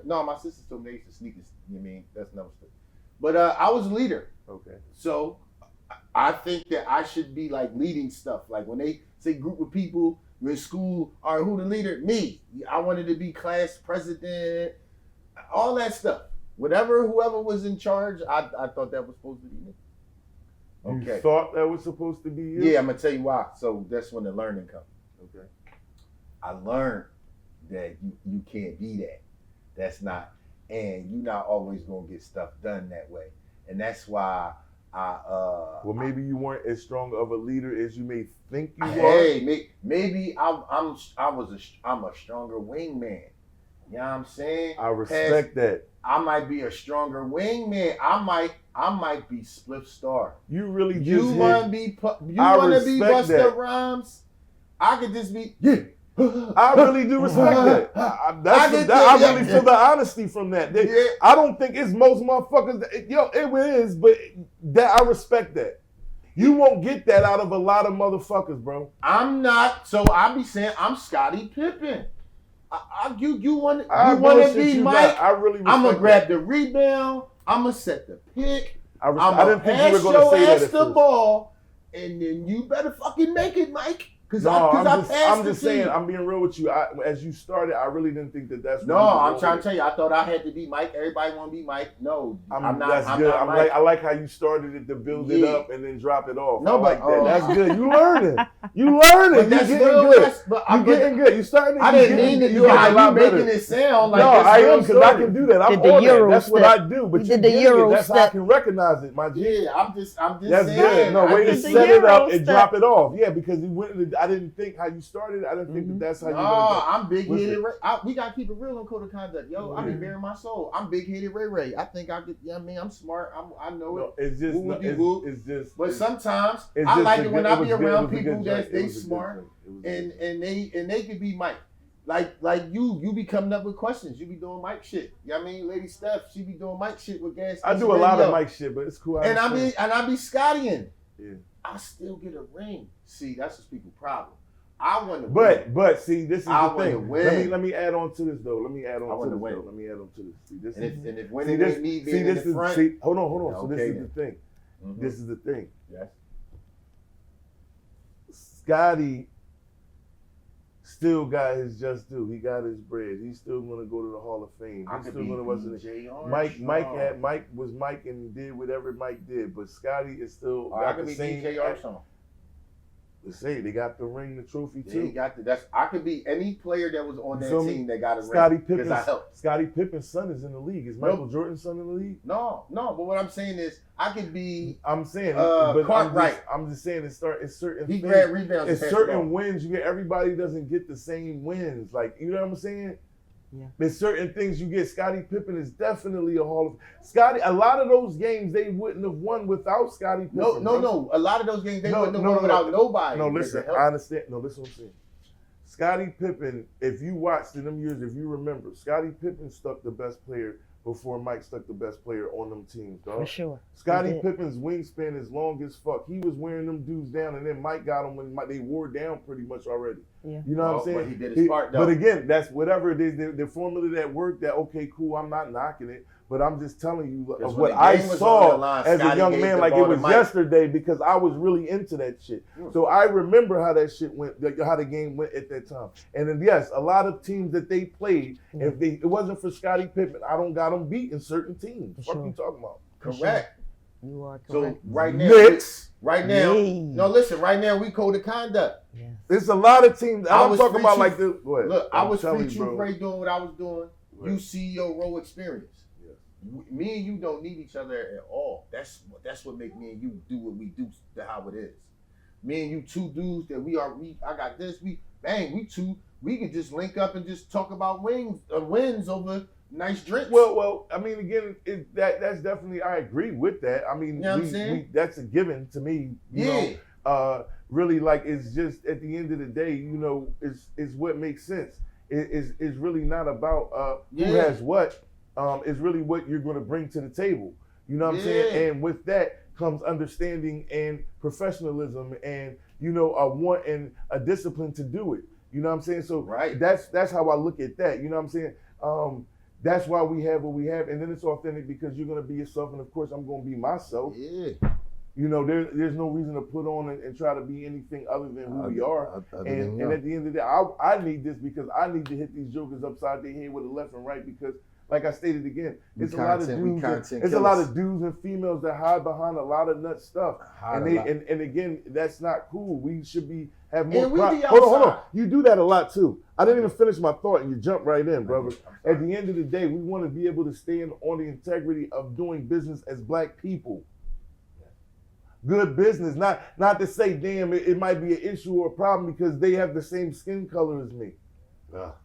No, my sisters told me they used to sneak this. You know what I mean? That's another story. But I was a leader. Okay. So, I think that I should be, like, leading stuff. Like, when they say group of people, you're in school, all right, who the leader? Me. I wanted to be class president, all that stuff. whoever was in charge, I thought that was supposed to be me. You Okay. thought that was supposed to be you? Yeah, I'm gonna tell you why. So that's when the learning comes. Okay. I learned that you can't be that. That's not, and you're not always gonna get stuff done that way. And that's why Well, maybe you weren't as strong of a leader as you may think you are. Hey, maybe I'm a stronger wingman. You know what I'm saying? I respect that. I might be a stronger wingman. I might be split star. You really just You wanna be Busta that. Rhymes? I could just be I really do respect that. I really feel the honesty from that. I don't think it's most motherfuckers. It is, but that I respect that. You won't get that out of a lot of motherfuckers, bro. I'm not. So I be saying I'm Scottie Pippen. You want to be Mike? I really. I'm gonna grab the rebound. I'm gonna set the pick. I didn't think you were gonna say that. The ball, and then you better fucking make it, Mike. I'm just saying. I'm being real with you. As you started, I really didn't think that's. No, I'm trying to tell you. I thought I had to be Mike. Everybody want to be Mike. No, I'm not. That's I'm good. not Mike. I like how you started it to build it up and then drop it off. No, I like but that. That's good. You learning. You learning. But You that's getting real. good. I'm getting good. You starting. I didn't mean to do how you making it sound like. No, I am because I can do that. I'm on that. That's what I do. But you did the Euro that's how I can recognize it, my G. Yeah, I'm just That's saying. good. No, way to did the set it up Euro and step. drop it off. Yeah, because I didn't think how you started. I didn't think that's how you. No, I'm big headed. We gotta keep it real on code of conduct, yo. I be bearing my soul. I'm big headed Ray. I think I could. Yeah, I mean, I'm smart. I know it. It's just. It's just. But sometimes I like it when I be around people that they smart and they could be Mike. Like you be coming up with questions. You be doing Mike shit. You know what I mean? Lady Steph, she be doing Mike shit with gas. I do a lot of Mike shit, but it's cool. And I be Scottieing. Yeah. I still get a ring. See, that's just people's problem. I want to But see, this is the thing. Win. Let me add on to this though. Let me add on to this. See, this and if winning ain't me being in the front. Hold on. Yeah, so this is the thing. Mm-hmm. This is the thing. Yes. Scottie still got his just due. He got his bread. He's still gonna go to the Hall of Fame. He's still gonna Mike was Mike and did whatever Mike did, but Scottie is still got the same. DJ Armstrong. Let's say they got the ring, the trophy too. He got I could be any player that was on that team that got a ring. Scottie Pippen's son is in the league. Is Michael Jordan's son in the league? No. But what I'm saying is, I could be. I'm saying, Cartwright. I'm just saying it's certain. He grabbed rebounds. It's certain wins you get. Everybody doesn't get the same wins. Like, you know what I'm saying? Yeah. There's certain things you get. Scottie Pippen is definitely a Hall of Scottie. A lot of those games they wouldn't have won without Scottie Pippen. No. A lot of those games they wouldn't have won without nobody. No, listen. I understand. No, listen what I'm saying. Scottie Pippen, if you watched in them years, if you remember, Scottie Pippen stuck the best player before Mike stuck the best player on them teams, dog. For sure. Scottie Pippen's wingspan is long as fuck. He was wearing them dudes down, and then Mike got them when they wore down pretty much already. Yeah. You know what I'm saying? But he did his part, though. But again, that's whatever it is, the formula that worked, that okay, cool, I'm not knocking it. But I'm just telling you of what I saw as a young man, like it was yesterday, because I was really into that shit. So I remember how that shit went, how the game went at that time. And then yes, a lot of teams that they played, if it wasn't for Scottie Pippen, I don't got them beat in certain teams. What you talking about? Correct. You are correct. So right now, no, listen, right now we code of conduct. Yes. There's a lot of teams. I'm talking about like this. Look, I was free truth Ray doing what I was doing. You CEO role experience. Me and you don't need each other at all. That's what make me and you do what we do to how it is. Me and you two dudes that I got this, we can just link up and just talk about wins over nice drinks. Well, I mean, again, that's definitely, I agree with that. I mean, you know what I'm saying? That's a given to me. You know, really, like, it's just at the end of the day, you know, it's what makes sense. It's really not about who has what. Is really what you're going to bring to the table. You know what I'm saying? And with that comes understanding and professionalism and, you know, a want and a discipline to do it. You know what I'm saying? So that's how I look at that. You know what I'm saying? That's why we have what we have. And then it's authentic because you're going to be yourself. And of course, I'm going to be myself. Yeah. You know, there's no reason to put on and try to be anything other than who we are. And at the end of the day, I need this because I need to hit these jokers upside their head with a left and right because like I stated again, it's a lot of dudes. It's a killers. lot of dudes and females that hide behind a lot of nut stuff. Hide And a they lot. and again, that's not cool. We should have more. And we be Hold on. outside. You do that a lot too. I didn't even finish my thought, and you jump right in, brother. I'm sorry. At the end of the day, we want to be able to stand on the integrity of doing business as black people. Good business, not to say, damn, it might be an issue or a problem because they have the same skin color as me.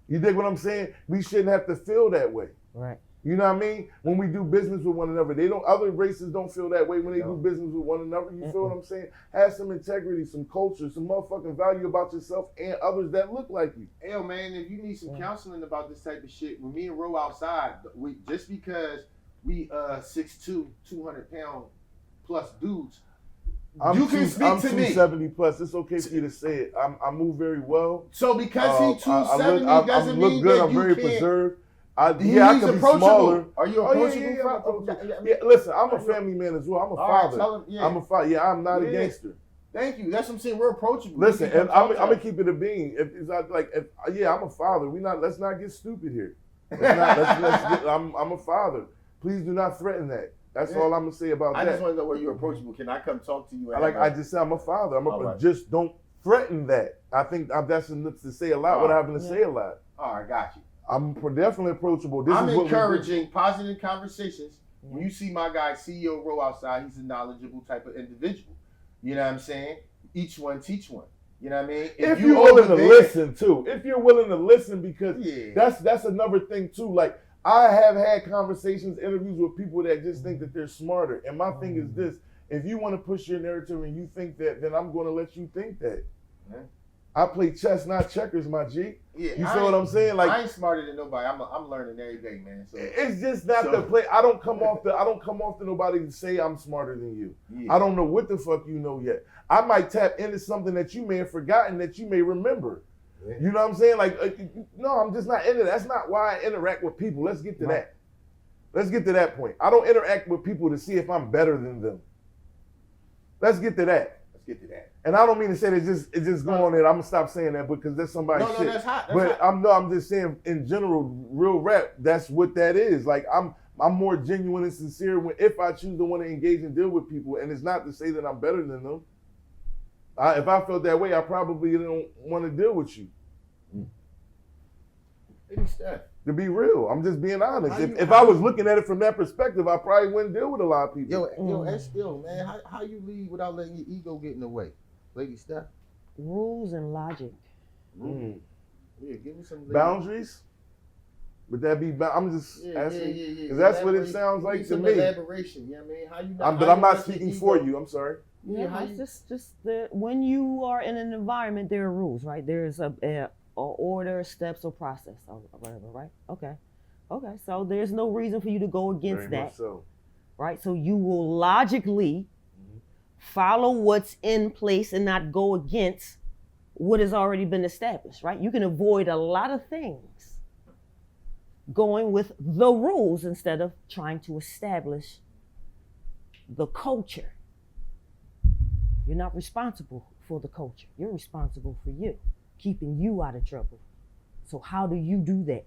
You dig what I'm saying? We shouldn't have to feel that way. Right. You know what I mean? When we do business with one another, other races don't feel that way when they do business with one another. You feel what I'm saying? Have some integrity, some culture, some motherfucking value about yourself and others that look like you. Hell, man, if you need some counseling about this type of shit, when me and Ro outside, just because we 6'2", 200-pound plus dudes, you can speak I'm to me. 270 plus. It's okay for you to say it. I move very well. So because he 270 I doesn't look mean good. that I'm you very can't. preserved. I He's can be approachable. smaller. Are you Oh, yeah, approachable? yeah, I'm approachable. I mean, Yeah, listen, I'm a family man as well. I'm a all right, father. tell him, yeah. I'm a father. Yeah, I'm not a Yeah. gangster. Thank you. That's what I'm saying. We're approachable. Listen, We can and come I'm talk gonna to keep it a bean. I'm a father. Let's not get stupid here. Let's get, I'm a father. Please do not threaten that. That's all I'm gonna say about I that. just want to know where you're approachable. Can I come talk to you? I just said, I'm a father. All right. Just don't threaten that. I think that's enough to say a lot without having to say a lot. All right, got you. I'm definitely approachable. I'm is what we do. encouraging positive conversations. When you see my guy CEO Ro outside, he's a knowledgeable type of individual. You know what I'm saying? Each one teach one. You know what I mean? If you're willing to listen too. If you're willing to listen, because that's another thing too. Like, I have had conversations, interviews with people that just think that they're smarter. And my thing is this: if you want to push your narrative and you think that, then I'm going to let you think that. I play chess, not checkers, my G. Yeah, you feel what I'm saying? Like, I ain't smarter than nobody. I'm learning every day, man. So it's just not the play. I don't come off to nobody to say I'm smarter than you. Yeah. I don't know what the fuck you know yet. I might tap into something that you may have forgotten that you may remember. Yeah. You know what I'm saying? Like, no, I'm just not into that. That's not why I interact with people. Let's get to that. Let's get to that point. I don't interact with people to see if I'm better than them. Let's get to that. Let's get to that. And I don't mean to say that it's just go on there. I'm gonna stop saying that because that's somebody's shit. No, that's hot. I'm just saying in general, real rap, that's what that is. Like, I'm more genuine and sincere if I choose to want to engage and deal with people. And it's not to say that I'm better than them. If I felt that way, I probably don't want to deal with you. Maybe Steph. To be real, I'm just being honest. If I was looking at it from that perspective, I probably wouldn't deal with a lot of people. Yo, man, how you lead without letting your ego get in the way? Lady Steph? Rules and logic. Yeah, give me some boundaries. Would that be? I'm just asking because that's what it sounds like to me. Elaboration, you know what I mean? But I'm not speaking for you. I'm sorry. Yeah, it's just when you are in an environment, there are rules, right? There's a order, steps, or process, or whatever, right? Okay. So there's no reason for you to go against Very that, much so. right? So you will logically follow what's in place and not go against what has already been established, right? You can avoid a lot of things going with the rules instead of trying to establish the culture. You're not responsible for the culture. You're responsible for you, keeping you out of trouble. So how do you do that?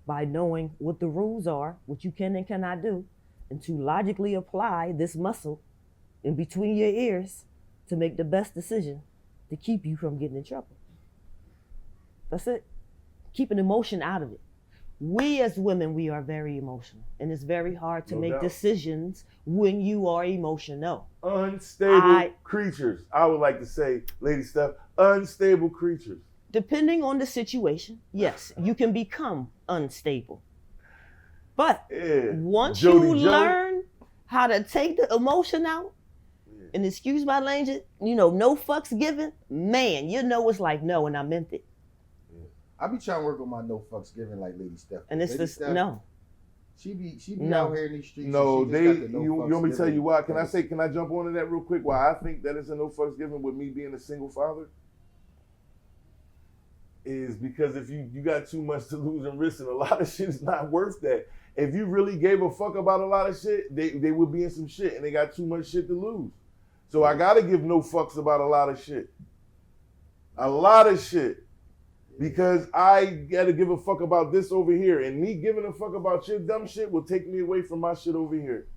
By knowing what the rules are, what you can and cannot do, and to logically apply this muscle in between your ears to make the best decision to keep you from getting in trouble. That's it. Keep an emotion out of it. We as women, we are very emotional, and it's very hard to make decisions when you are emotional. Unstable creatures. I would like to say, Lady Steph, unstable creatures. Depending on the situation, yes, you can become unstable. But once you learn how to take the emotion out, and excuse my language, no fucks given, man, it's like no, and I meant it. I be trying to work on my no fucks given like Lady Steph. And it's just no. She be out here in these streets. No, you want me to tell you why? Can I jump onto that real quick? Why I think that it's a no fucks given with me being a single father? Is because if you got too much to lose and risk, and a lot of shit is not worth that. If you really gave a fuck about a lot of shit, they would be in some shit, and they got too much shit to lose. So I gotta give no fucks about a lot of shit. A lot of shit. Because I gotta give a fuck about this over here, and me giving a fuck about your dumb shit will take me away from my shit over here.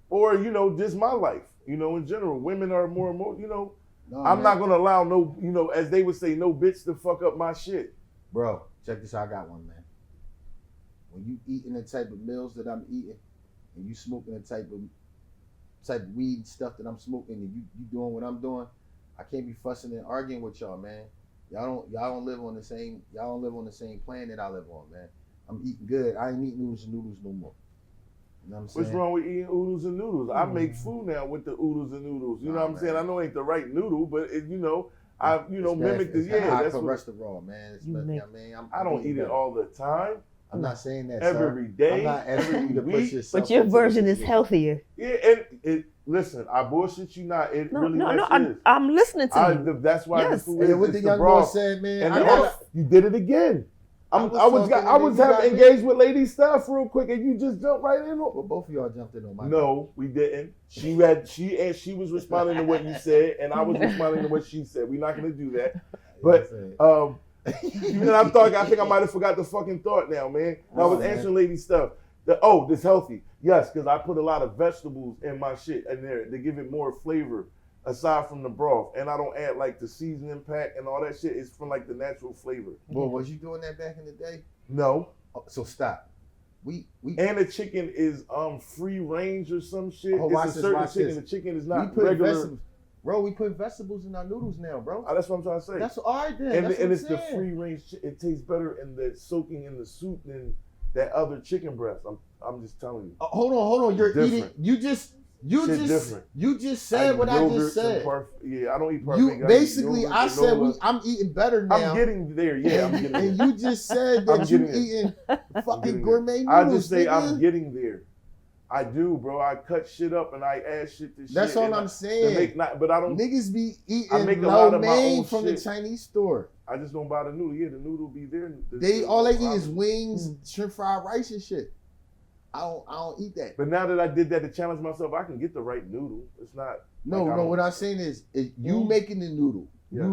Or, you know, just my life, you know, in general. Women are more, you know, No, I'm man. not gonna allow no, you know, as they would say, no bitch to fuck up my shit. Bro, check this out. I got one, man. When you eating the type of meals that I'm eating, and you smoking the type of weed stuff that I'm smoking, and you doing what I'm doing, I can't be fussing and arguing with y'all, man. Y'all don't live on the same plan that I live on, man. I'm eating good. I ain't eating noodles no more. You know what I'm saying? What's wrong with eating oodles and noodles? I make food now with the oodles and noodles. You know what I'm saying? I know it ain't the right noodle, but it, you know, I mimic the High that's what. cholesterol, man. I don't eat it all the time. I'm not saying that, every day. I'm not asking you to push yourself. But your into version the is healthier. Yeah, and it. Listen, I bullshit you not. It really is. I'm listening to you. That's why Yes. the food is. What the young boy said, man. And you did it again. I was engaged with Lady Steph real quick, and you just jumped right in. Well, both of y'all jumped in on my. No, we didn't. She was responding to what you said, and I was responding to what she said. We're not gonna do that. But even I think I might have forgot the fucking thought now, man. I was answering Lady Steph. This healthy. Yes, because I put a lot of vegetables in my shit in there to give it more flavor aside from the broth. And I don't add like the seasoning pack and all that shit. It's from like the natural flavor. Well, was you doing that back in the day? No. So stop. We And the chicken is free range or some shit. Watch It's a certain this. chicken. The chicken is not we put regular. Vegetables. Bro, we put vegetables in our noodles now, bro. That's what I'm trying to say. That's all right then. And it's the free range. It tastes better in the soaking in the soup than that other chicken breast. I'm just telling you. Hold on. You're different. eating. You just said what I just said. I don't eat parfait. I said I'm eating better now. I'm getting there. Yeah, I'm getting there. And you just said that you eating fucking gourmet noodles. I just say nigga. I'm getting there. I do, bro. I cut shit up and I add shit to shit. That's all I'm saying. But I don't. Niggas be I make eating a lot lo of my own mein from the shit. Chinese store. I just don't buy the noodle. Yeah, the noodle be there. All they eat is wings, shrimp fried rice and shit. I don't eat that. But now that I did that to challenge myself, I can get the right noodle. It's not. No. What I'm saying is you making the noodle. Yes.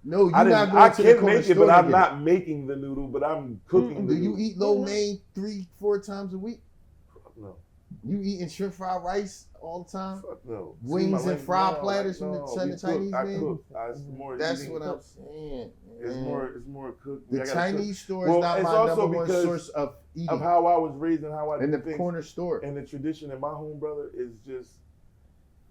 You're I not going to the can corner make it, store but I'm to get not making the noodle. But I'm cooking. Do you eat lo mein 3-4 times a week? No. You eating shrimp fried rice all the time? Fuck no. Wings and fried platters from the Chinese man? I cook. That's what I'm saying. It's more cooked. The Chinese store is not my number one source of eating. Of how I was raised and how I in do the things. corner store. And the tradition in my home, brother, is just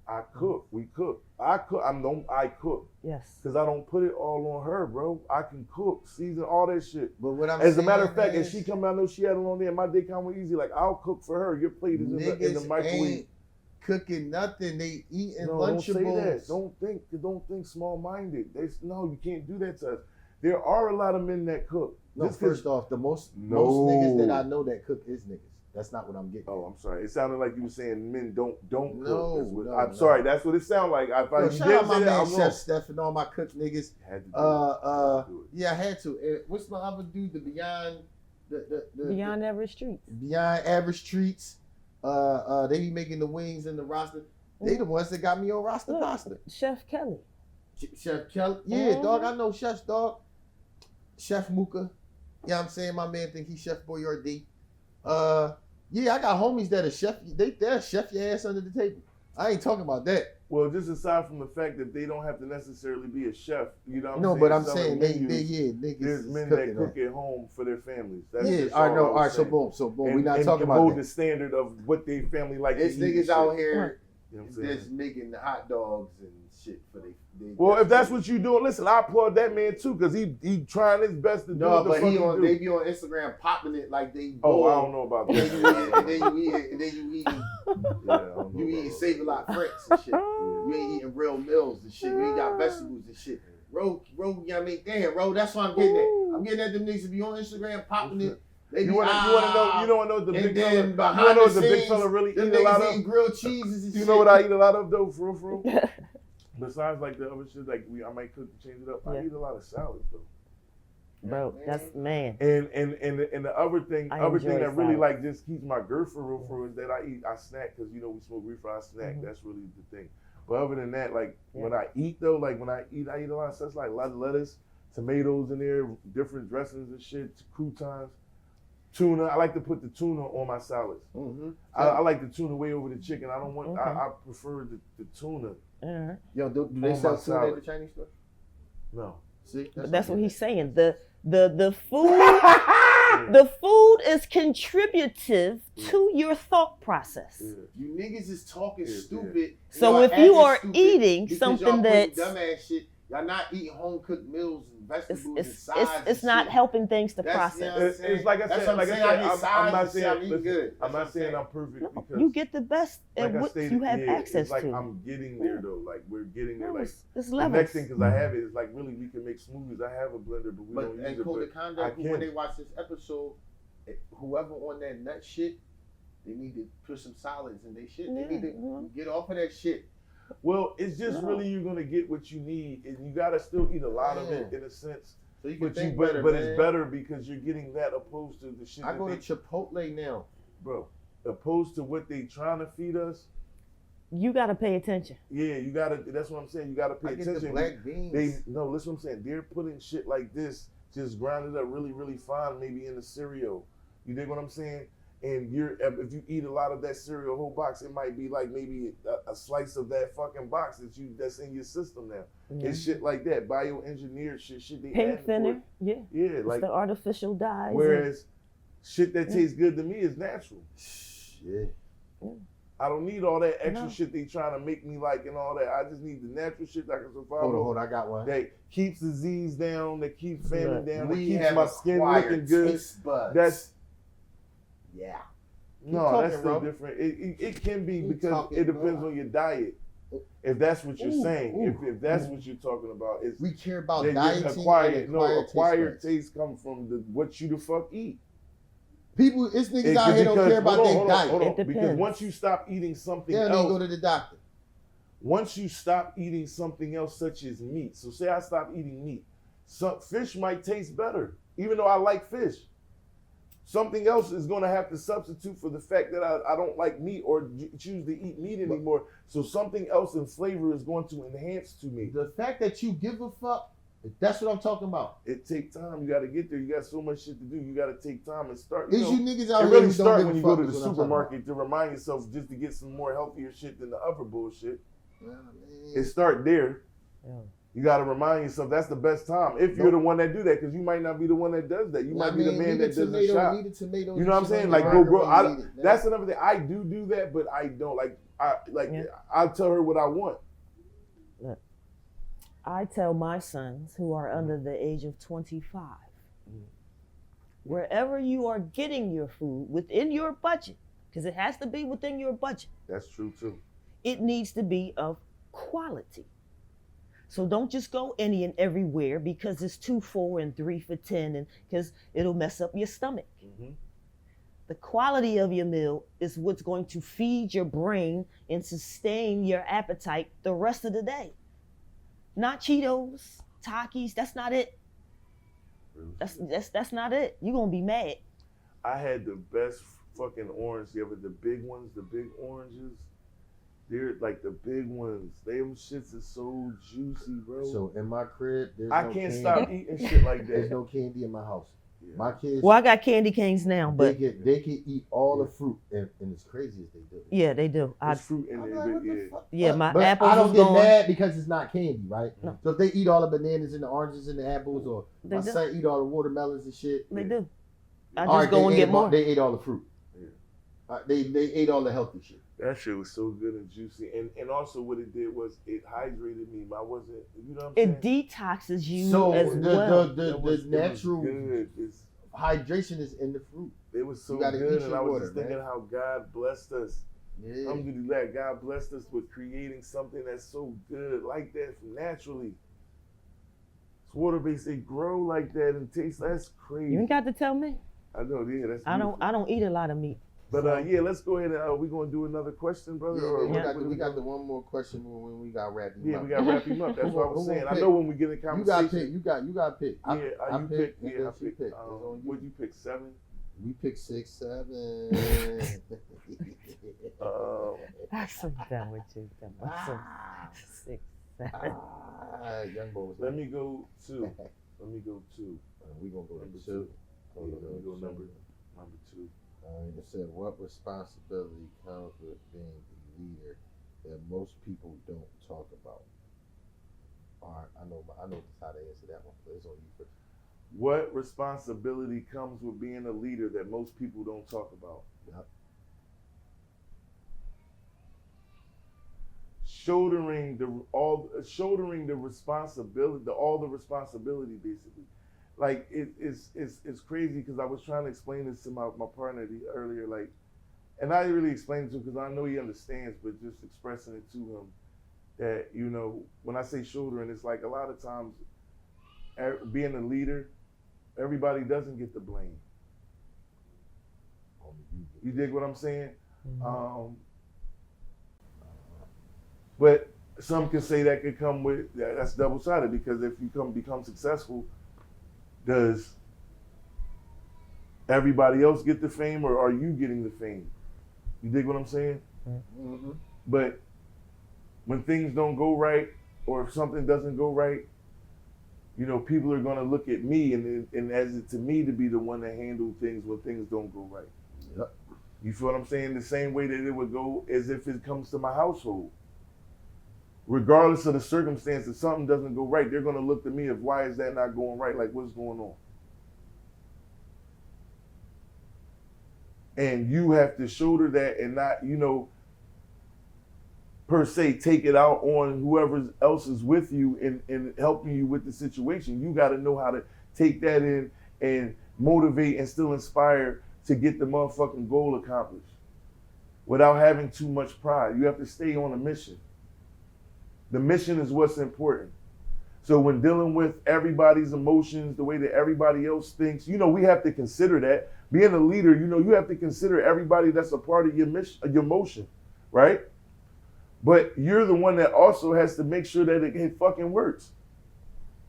I cook. We cook. I cook. Yes. Because I don't put it all on her, bro. I can cook, season, all that shit. But what I'm As a saying matter of fact, is, if she come out, I know she had it on there, my day come easy. Like, I'll cook for her. Your plate is in the microwave. Ain't cooking nothing. They eating No, Lunchables. don't say that. Don't think small-minded. No, you can't do that to us. There are a lot of men that cook. No, first off, most niggas that I know that cook is niggas. That's not what I'm getting. Oh, I'm sorry. It sounded like you were saying men don't cook. No, I'm sorry. That's what it sounded like. Shout out my man Chef Steph and all my cook niggas. I had to. What's my other dude? The Beyond, Beyond Average Treats. Beyond Average Treats. They be making the wings and the roster. They the ones that got me on roster pasta. Chef Kelly. Chef Kelly. Yeah, dog. I know chefs, dog. Chef Mooka. Yeah, I'm saying my man think he's Chef Boyardee. I got homies that are chef. They'll chef your ass under the table. I ain't talking about that. Well, just aside from the fact that they don't have to necessarily be a chef, you know what I'm saying? No, but I'm saying niggas. There's men that cook at home for their families. That's all right, so boom. We're not talking about hold the standard of what their family like to eat. There's niggas out here you know what I'm saying? that's making the hot dogs and shit for they well, if that's what you doing, listen, I applaud that man too, because he trying his best to do what the fuck he do. They be on Instagram popping it like they Oh, I don't know about that. and then you eating Save-A-Lot Franks and shit. You ain't eating real meals and shit. You ain't got vegetables and shit. Ro, you know what I mean? Damn, Ro, that's what I'm getting at. I'm getting at them niggas to be on Instagram popping it. You want to know what the big fella? You want to know what the big fella really eat a lot of? Grilled cheeses and shit. You know what I eat a lot of though, for real? Besides like the other shit, like I might cook to change it up. I eat a lot of salads though. Bro, that's man. And the other thing that really salad. like just keeps my girth for real is that I snack because we smoke reefer. I snack. That's really the thing. But other than that, like when I eat though, like when I eat a lot of stuff like a lot of lettuce, tomatoes in there, different dressings and shit, croutons, tuna. I like to put the tuna on my salads. Mm-hmm. I like the tuna way over the chicken. I don't want. Okay. I prefer the tuna. All right. Yo, do they On sell my tuna at salad. the Chinese store? No. See, But that's what he he's saying. The food the food is contributive to your thought process. Yeah. You niggas is talking Yeah, stupid. So Y'all if you acting are stupid eating because something y'all putting that's dumbass shit, y'all not eating home cooked meals and vegetables and it's sides. it's and not shit. helping things to That's- process. yeah. It's like I That's said. what Like I I'm saying. I said, get I'm sides not and shit, saying. I'm eating Listen, good. I'm That's what not I'm saying saying. I'm perfect No, because you get the best like at I what stated, you have yeah, access it's like to. I'm getting there though. Like we're getting there. No, Like it's the levels. next thing, because I have it, is like really we can make smoothies. I have a blender, but we But don't use and it. code of But conduct, I when can. they watch this episode, whoever on that nut shit, they need to put some solids in their shit. Yeah, They need to mhm. get off of that shit. Well, it's just No. really you're gonna get what you need, and you gotta still eat a lot of it Yeah. in a sense. So you can But think better, but man. it's better because you're getting that opposed to the shit I that go they, to Chipotle now. bro, opposed to what they trying to feed us. You got to pay attention. Yeah, you gotta. That's what I'm saying. You gotta pay I get the attention. black beans. They no, listen what I'm saying. They're putting shit like this, just grounded up really, really fine, maybe in the cereal. You dig what I'm saying? And if you eat a lot of that cereal, whole box, it might be like maybe a slice of that fucking box that's in your system now. Yeah. It's shit like that, bioengineered shit they Pink adding for thinner, it. yeah. Yeah, It's like the artificial dyes. whereas shit that Yeah. tastes good to me is natural. Yeah. I don't need all that extra No. shit they trying to make me like and all that. I just need the natural shit that I can survive. Hold on, I got one. That keeps disease down, that keeps famine Look, down, that We keeps have my skin acquired looking good. taste buds. That's yeah. no, talking, that's still bro. different. It can be Keep because talking, it depends bro. on your diet. If that's what you're Ooh, saying, ooh, if that's ooh. what you're talking about, it's We care about then dieting acquired. and No, acquired taste buds. taste come from what you the fuck eat. People, it's niggas It- out here don't because- care about hold on, their hold on, diet. hold on. It Because depends. once you stop eating something They don't even go else, to the doctor. once you stop eating something else such as meat, so say I stop eating meat, some fish might taste better, even though I like fish. Something else is going to have to substitute for the fact that I don't like meat or choose to eat meat anymore. So something else in flavor is going to enhance to me. The fact that you give a fuck, that's what I'm talking about. It takes time. You got to get there. You got so much shit to do. You got to take time and start. Is know, you niggas it out here really who don't start give when a you fuck go to the is what I'm talking about. supermarket to remind yourself just to get some more healthier shit than the other bullshit. Yeah, man. It start there. Yeah. You got to remind yourself that's the best time. If you're the one that do that, because you might not be the one that does that. You might be the man that does the shop. Need a tomato. You know what I'm saying? Like go grow. That's another thing. I do that, but I don't like. Yeah. I tell her what I want. I tell my sons who are under the age of 25, wherever you are getting your food within your budget, because it has to be within your budget, That's true too. it needs to be of quality. So don't just go any and everywhere because it's 2 for $4 and 3 for $10, and because it'll mess up your stomach. Mm-hmm. The quality of your meal is what's going to feed your brain and sustain your appetite the rest of the day. Not Cheetos, Takis. That's not it. That's not it. You're gonna be mad. I had the best fucking orange. Yeah, but the big ones, the big oranges, they're like the big ones. Them shits is so juicy, bro. So in my crib, there's I no can't candy. stop eating shit like There's that. no candy in my house. Yeah. My kids, Well, I got candy canes now, but they can eat all the fruit, and it's crazy as they do. yeah, they do. There's fruit in I'm there, like, but what yeah. the fuck? Yeah, my but apples I don't was get going- mad because it's not candy, right? No. So if they eat all the bananas and the oranges and the apples, or They my do. son eat all the watermelons and shit, They do. I all just right, go they and ate get about- more. They ate all the fruit. Yeah. They ate all the healthy shit. That shit was so good and juicy, and also what it did was it hydrated me. I wasn't, you know what I'm It saying? detoxes you So as well. It natural was good. hydration is in the fruit. It was so You gotta good, eat and your I was water, just thinking man. how God blessed us. Yeah. Alhamdulillah, God blessed us with creating something that's so good like that naturally. It's water-based. It grow like that and taste. That's crazy. You ain't got to tell me. I know, yeah. That's I beautiful. don't eat a lot of meat. But yeah, let's go ahead and we're gonna do another question, brother. Or we what- got the one more question when we got wrapped. Yeah, we got to wrap him up. That's what I was Who gonna saying. I pick? know when we get in You got conversation. pick. You got pick. Yeah, I you pick. pick. And Yeah, then I she pick. pick. It's on you. What'd you pick? 7. We picked 6, 7. I'm so done with you. I'm so 6, 7. Young boy was Let me go to. Let me go 2. We're going to go Number to 2. two. Yeah, let me go number 2. It said, what responsibility comes with being the leader that most people don't talk about? All right, I know how to answer that one. It's on you first. What responsibility comes with being a leader that most people don't talk about? Yep. Shouldering the responsibility, all the responsibility, basically. Like it's crazy because I was trying to explain this to my partner earlier, like, and I didn't really explain it to him because I know he understands, but just expressing it to him that, you know, when I say shouldering, it's like a lot of times being a leader, everybody doesn't get the blame. You dig what I'm saying? Mm-hmm. But some can say that could come with, that's double-sided, because if you become successful, does everybody else get the fame or are you getting the fame? You dig what I'm saying? Mm-hmm. But when things don't go right or if something doesn't go right, you know, people are going to look at me and as it to me to be the one that handle things when things don't go right. Yep. You feel what I'm saying? The same way that it would go as if it comes to my household. Regardless of the circumstance, if something doesn't go right, they're going to look to me of why is that not going right? Like, what's going on? And you have to shoulder that and not, you know, per se, take it out on whoever else is with you and helping you with the situation. You got to know how to take that in and motivate and still inspire to get the motherfucking goal accomplished without having too much pride. You have to stay on a mission. The mission is what's important. So when dealing with everybody's emotions, the way that everybody else thinks, you know, we have to consider that. Being a leader, you know, you have to consider everybody that's a part of your mission, your motion, right? But you're the one that also has to make sure that it fucking works,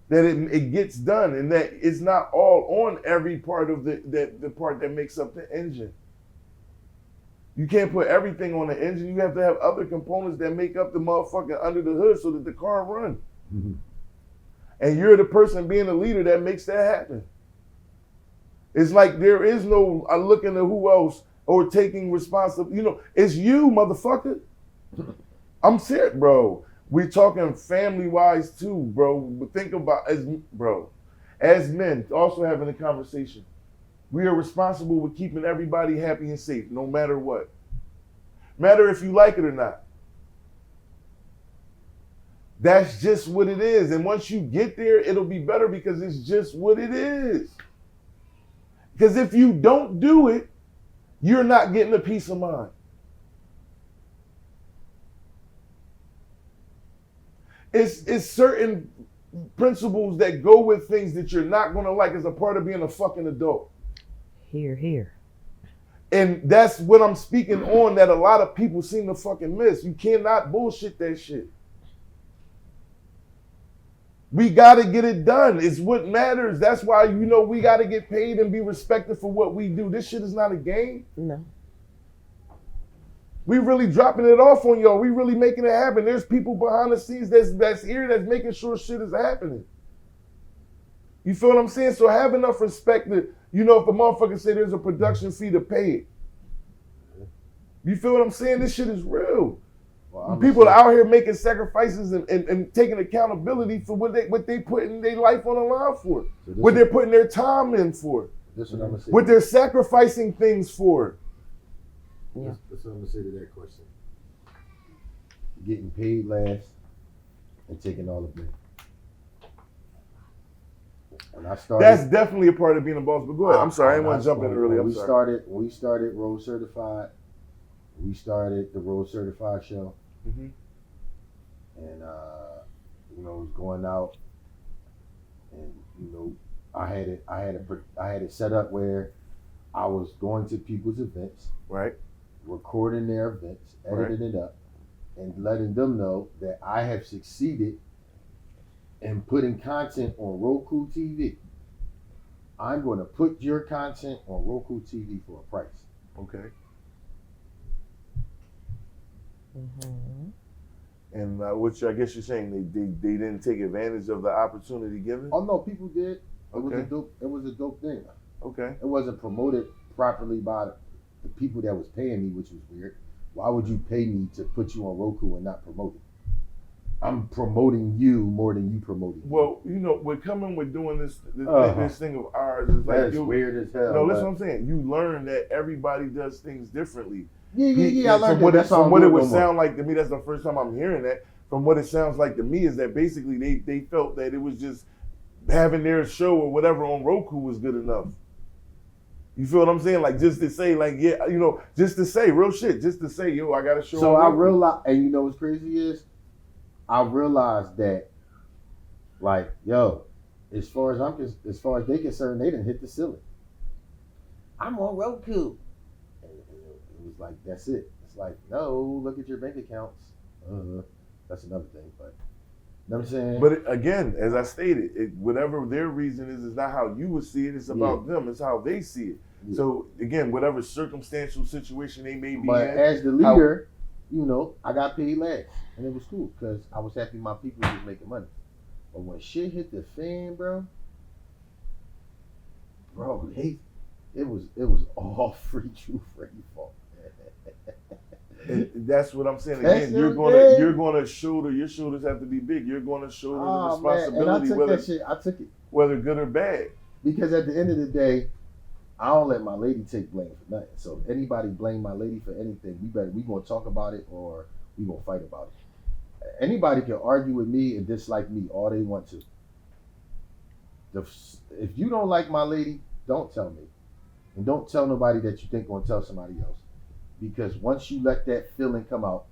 that it gets done, and that it's not all on every part of the part that makes up the engine. You can't put everything on the engine. You have to have other components that make up the motherfucker under the hood so that the car runs. Mm-hmm. And you're the person being a leader that makes that happen. It's like there is no looking at who else or taking responsibility. You know, it's you, motherfucker. I'm serious, bro. We're talking family-wise too, bro. But think about as men, also having a conversation. We are responsible with keeping everybody happy and safe, no matter what. Matter if you like it or not. That's just what it is. And once you get there, it'll be better because it's just what it is. Because if you don't do it, you're not getting a peace of mind. It's certain principles that go with things that you're not going to like as a part of being a fucking adult. Here. And that's what I'm speaking on that a lot of people seem to fucking miss. You cannot bullshit that shit. We got to get it done. It's what matters. That's why, you know, we got to get paid and be respected for what we do. This shit is not a game. No. We really dropping it off on y'all. We really making it happen. There's people behind the scenes that's here that's making sure shit is happening. You feel what I'm saying? So have enough respect that, you know, if a motherfucker say there's a production fee to pay it. You feel what I'm saying? This shit is real. Well, people are out here making sacrifices and taking accountability for what they putting their life on the line for. So what they're putting their time in for. This is what I'm gonna say. What they're sacrificing things for. Yeah. That's what I'm gonna say to that question. Getting paid last and taking all the blame. When I started, that's definitely a part of being a boss. But go ahead. I'm sorry, I didn't want to jump in early. When we started Road Certified. We started the Road Certified show, mm-hmm. and you know, it was going out, and you know, I had it set up where I was going to people's events, right, recording their events, editing it up, and letting them know that I have succeeded in putting content on Roku TV. I'm going to put your content on Roku TV for a price. Okay. Mm-hmm. And which I guess you're saying they didn't take advantage of the opportunity given. Oh no, people did. It Okay. was a dope thing. Okay. It wasn't promoted properly by the people that was paying me, which was weird. Why would you pay me to put you on Roku and not promote it? I'm promoting you more than you promoting me. Well, we're coming with doing this thing of ours. Is like That's weird as hell. No, listen what I'm saying. You learn that everybody does things differently. Yeah. I learned from that. From what it would sound like to me, that's the first time I'm hearing that. From what it sounds like to me is that basically they felt that it was just having their show or whatever on Roku was good enough. You feel what I'm saying? Like just to say, like, yeah, just to say real shit, just to say, yo, I got a show. So on I Roku. realized, and you know what's crazy is, I realized that, like, yo, as far as they concerned, they didn't hit the ceiling. I'm on Roku. And it was like, that's it. It's like, no, look at your bank accounts. That's another thing, but you know what I'm saying? But again, as I stated, whatever their reason is not how you would see it. It's about them. It's how they see it. Yeah. So again, whatever circumstantial situation they may be But in. as the leader, I got paid last, and it was cool because I was happy my people was making money. But when shit hit the fan, bro, it was all free truth for you fault. And that's what I'm saying. That's Again, it, you're gonna shoulder, your shoulders have to be big. You're gonna shoulder the Man. responsibility, And I took it whether good or bad. because at the end of the day, I don't let my lady take blame for nothing. So if anybody blame my lady for anything, we gonna talk about it or we gonna fight about it. Anybody can argue with me and dislike me all they want to. If you don't like my lady, don't tell me, and don't tell nobody that you think gonna tell somebody else. Because once you let that feeling come out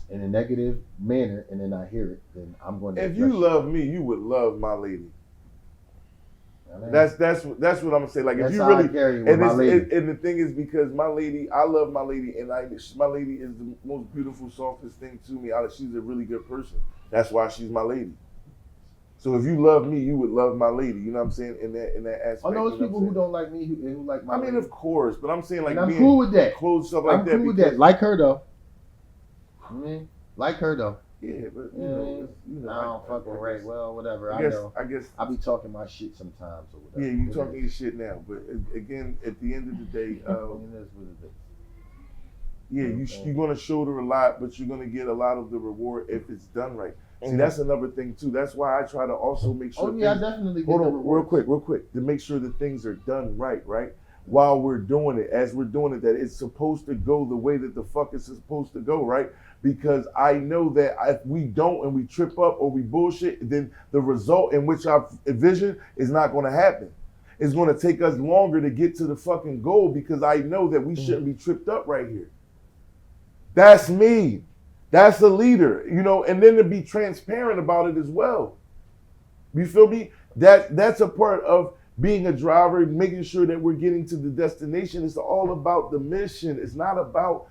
in a negative manner, and then I hear it, then I'm going to. If you love me, you would love my lady. That's what I'm gonna say. Like, if you really, and the thing is, because my lady, I love my lady, and my lady is the most beautiful, softest thing to me. She's a really good person. That's why she's my lady. So if you love me, you would love my lady. You know what I'm saying? In that aspect. I know there's people who don't like me who like my lady. Of course, but I'm saying like I'm cool with that. Close stuff like I'm that. cool with that. Like her though. Like her though. Yeah, but I don't fuck with Ray. Well, whatever. I guess I be talking my shit sometimes or whatever. Yeah, you talking your shit now, but again, at the end of the day, you're gonna shoulder a lot, but you're gonna get a lot of the reward if it's done right. See, that's another thing too. That's why I try to also make sure. I definitely. Hold on, real quick, to make sure that things are done right. While we're doing it, as we're doing it, that it's supposed to go the way that the fuck it's supposed to go, right? Because I know that if we don't and we trip up or we bullshit, then the result in which I've envisioned is not going to happen. It's going to take us longer to get to the fucking goal because I know that we shouldn't be tripped up right here. That's me. That's a leader, and then to be transparent about it as well. You feel me? That's a part of being a driver, making sure that we're getting to the destination. It's all about the mission. It's not about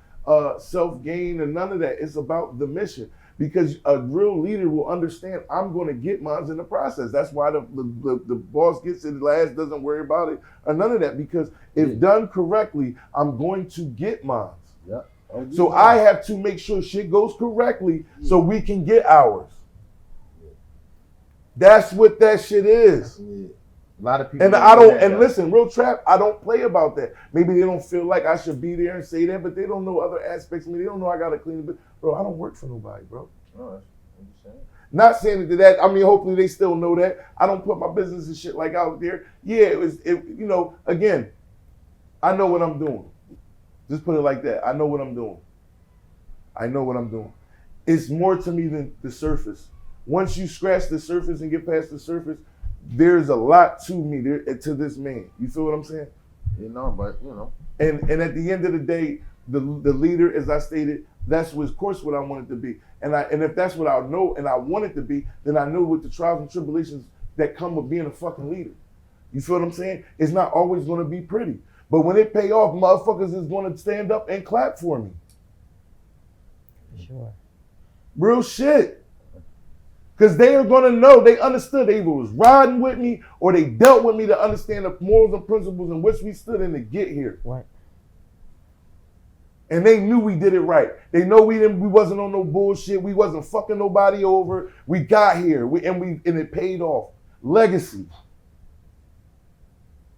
self-gain or none of that. It's about the mission. Because a real leader will understand I'm going to get mine in the process. That's why the boss gets it last, doesn't worry about it, or none of that. Because if done correctly, I'm going to get mine. Yeah. So I have to make sure shit goes correctly so we can get ours. That's what that shit is. Yeah. A lot of people. And I don't. And listen, real trap. I don't play about that. Maybe they don't feel like I should be there and say that, but they don't know other aspects of me. They don't know I gotta clean it. But bro, I don't work for nobody, bro. No, I'm just saying. Not saying it to that. I mean, hopefully they still know that. I don't put my business and shit like out there. Yeah, again, I know what I'm doing. Just put it like that. I know what I'm doing. It's more to me than the surface. Once you scratch the surface and get past the surface, there's a lot to me, to this man. You feel what I'm saying? And at the end of the day, the leader, as I stated, that's of course what I want it to be. And if that's what I know and I want it to be, then I know what the trials and tribulations that come with being a fucking leader. You feel what I'm saying? It's not always going to be pretty. But when it pay off, motherfuckers is going to stand up and clap for me. Sure. Real shit. Because they are going to know, they understood they either was riding with me or they dealt with me to understand the morals and principles in which we stood in to get here. Right. And they knew we did it right. They know we wasn't on no bullshit. We wasn't fucking nobody over. We got here. And it paid off. Legacy.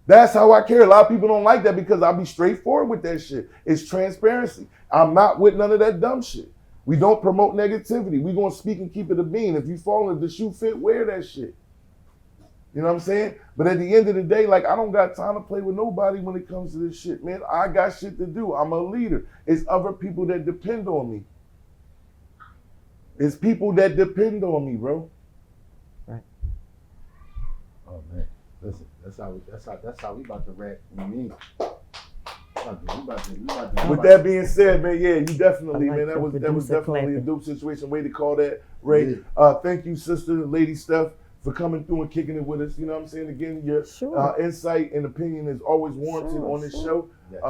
That's how I care. A lot of people don't like that because I'll be straightforward with that shit. It's transparency. I'm not with none of that dumb shit. We don't promote negativity. We gonna speak and keep it a bean. If you fall in the shoe fit, wear that shit. You know what I'm saying? But at the end of the day, like, I don't got time to play with nobody when it comes to this shit, man. I got shit to do. I'm a leader. It's other people that depend on me. It's people that depend on me, bro. Right. Oh man, listen, that's how we about to wrap. You know what I mean? With that being said, man, yeah, you definitely, like man, that was definitely clapping. a dope situation. Way to call that, Ray. Yeah. Thank you, sister, Lady Steph, for coming through and kicking it with us. You know what I'm saying? Again, your insight and opinion is always warranted on this show. Yes.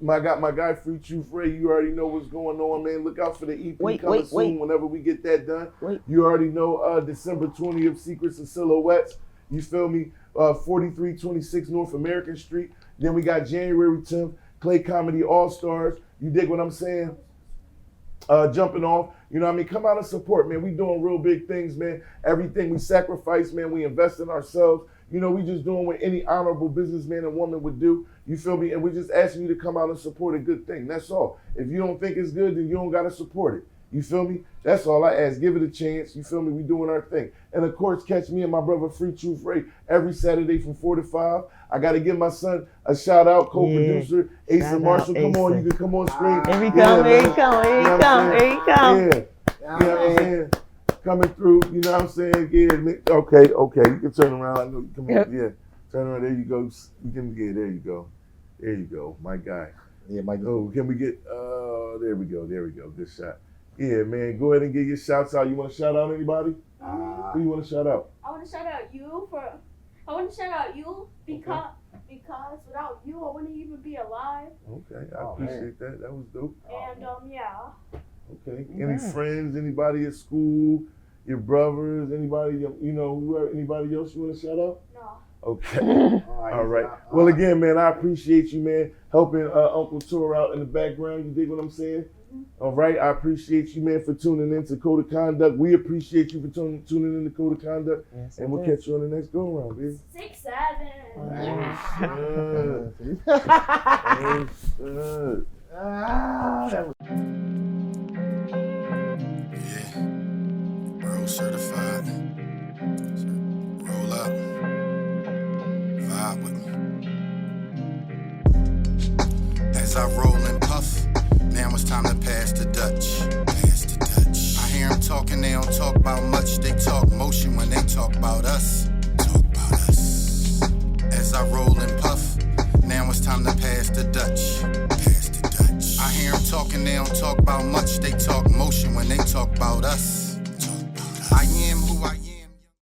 My guy, Free Truth Ray, you already know what's going on, man. Look out for the EP coming soon whenever we get that done. You already know December 20th, Secrets and Silhouettes. You feel me? 4326 North American Street. Then we got January 10th, Clay Comedy All-Stars. You dig what I'm saying? Jumping off. You know what I mean? Come out and support, man. We doing real big things, man. Everything we sacrifice, man, we invest in ourselves. You know, we just doing what any honorable businessman and woman would do. You feel me? And we're just asking you to come out and support a good thing. That's all. If you don't think it's good, then you don't got to support it. You feel me? That's all I ask. Give it a chance. You feel me? We doing our thing. And of course, catch me and my brother Free Truth Ray every Saturday from 4 to 5. I got to give my son a shout out, co-producer, Asa Marshall. Come on, you can come on screen. Here he come, here he come, here he come, here he come. Yeah. You know what I'm saying? Coming through, you know what I'm saying? Yeah, okay. You can turn around. I know you come on. Yeah. Turn around. There you go. You can get, there you go. There you go. My guy. Yeah, my guy. Oh, can we get, there we go. Good shot. Yeah, man, go ahead and get your shouts out. You want to shout out anybody? Who you want to shout out? I want to shout out you because without you I wouldn't even be alive. Okay, I appreciate that. That was dope. And yeah. Okay. Any friends? Anybody at school? Your brothers? Anybody? You know, whoever? Anybody else you want to shout out? No. Okay. All right. Well, again, man, I appreciate you, man, helping Uncle Tor out in the background. You dig what I'm saying? All right. I appreciate you, man, for tuning in to Code of Conduct. We appreciate you for tuning in to Code of Conduct. Yes, and we'll catch you on the next go around, baby. 6, 7. Yeah. Bro certified. Roll up. Vibe with me. As I roll and puff, now it's time to pass the Dutch. I hear them talking, they don't talk about much. They talk motion when they talk about us. As I roll and puff, now it's time to pass the Dutch. I hear them talking, they don't talk about much. They talk motion when they talk about us. I am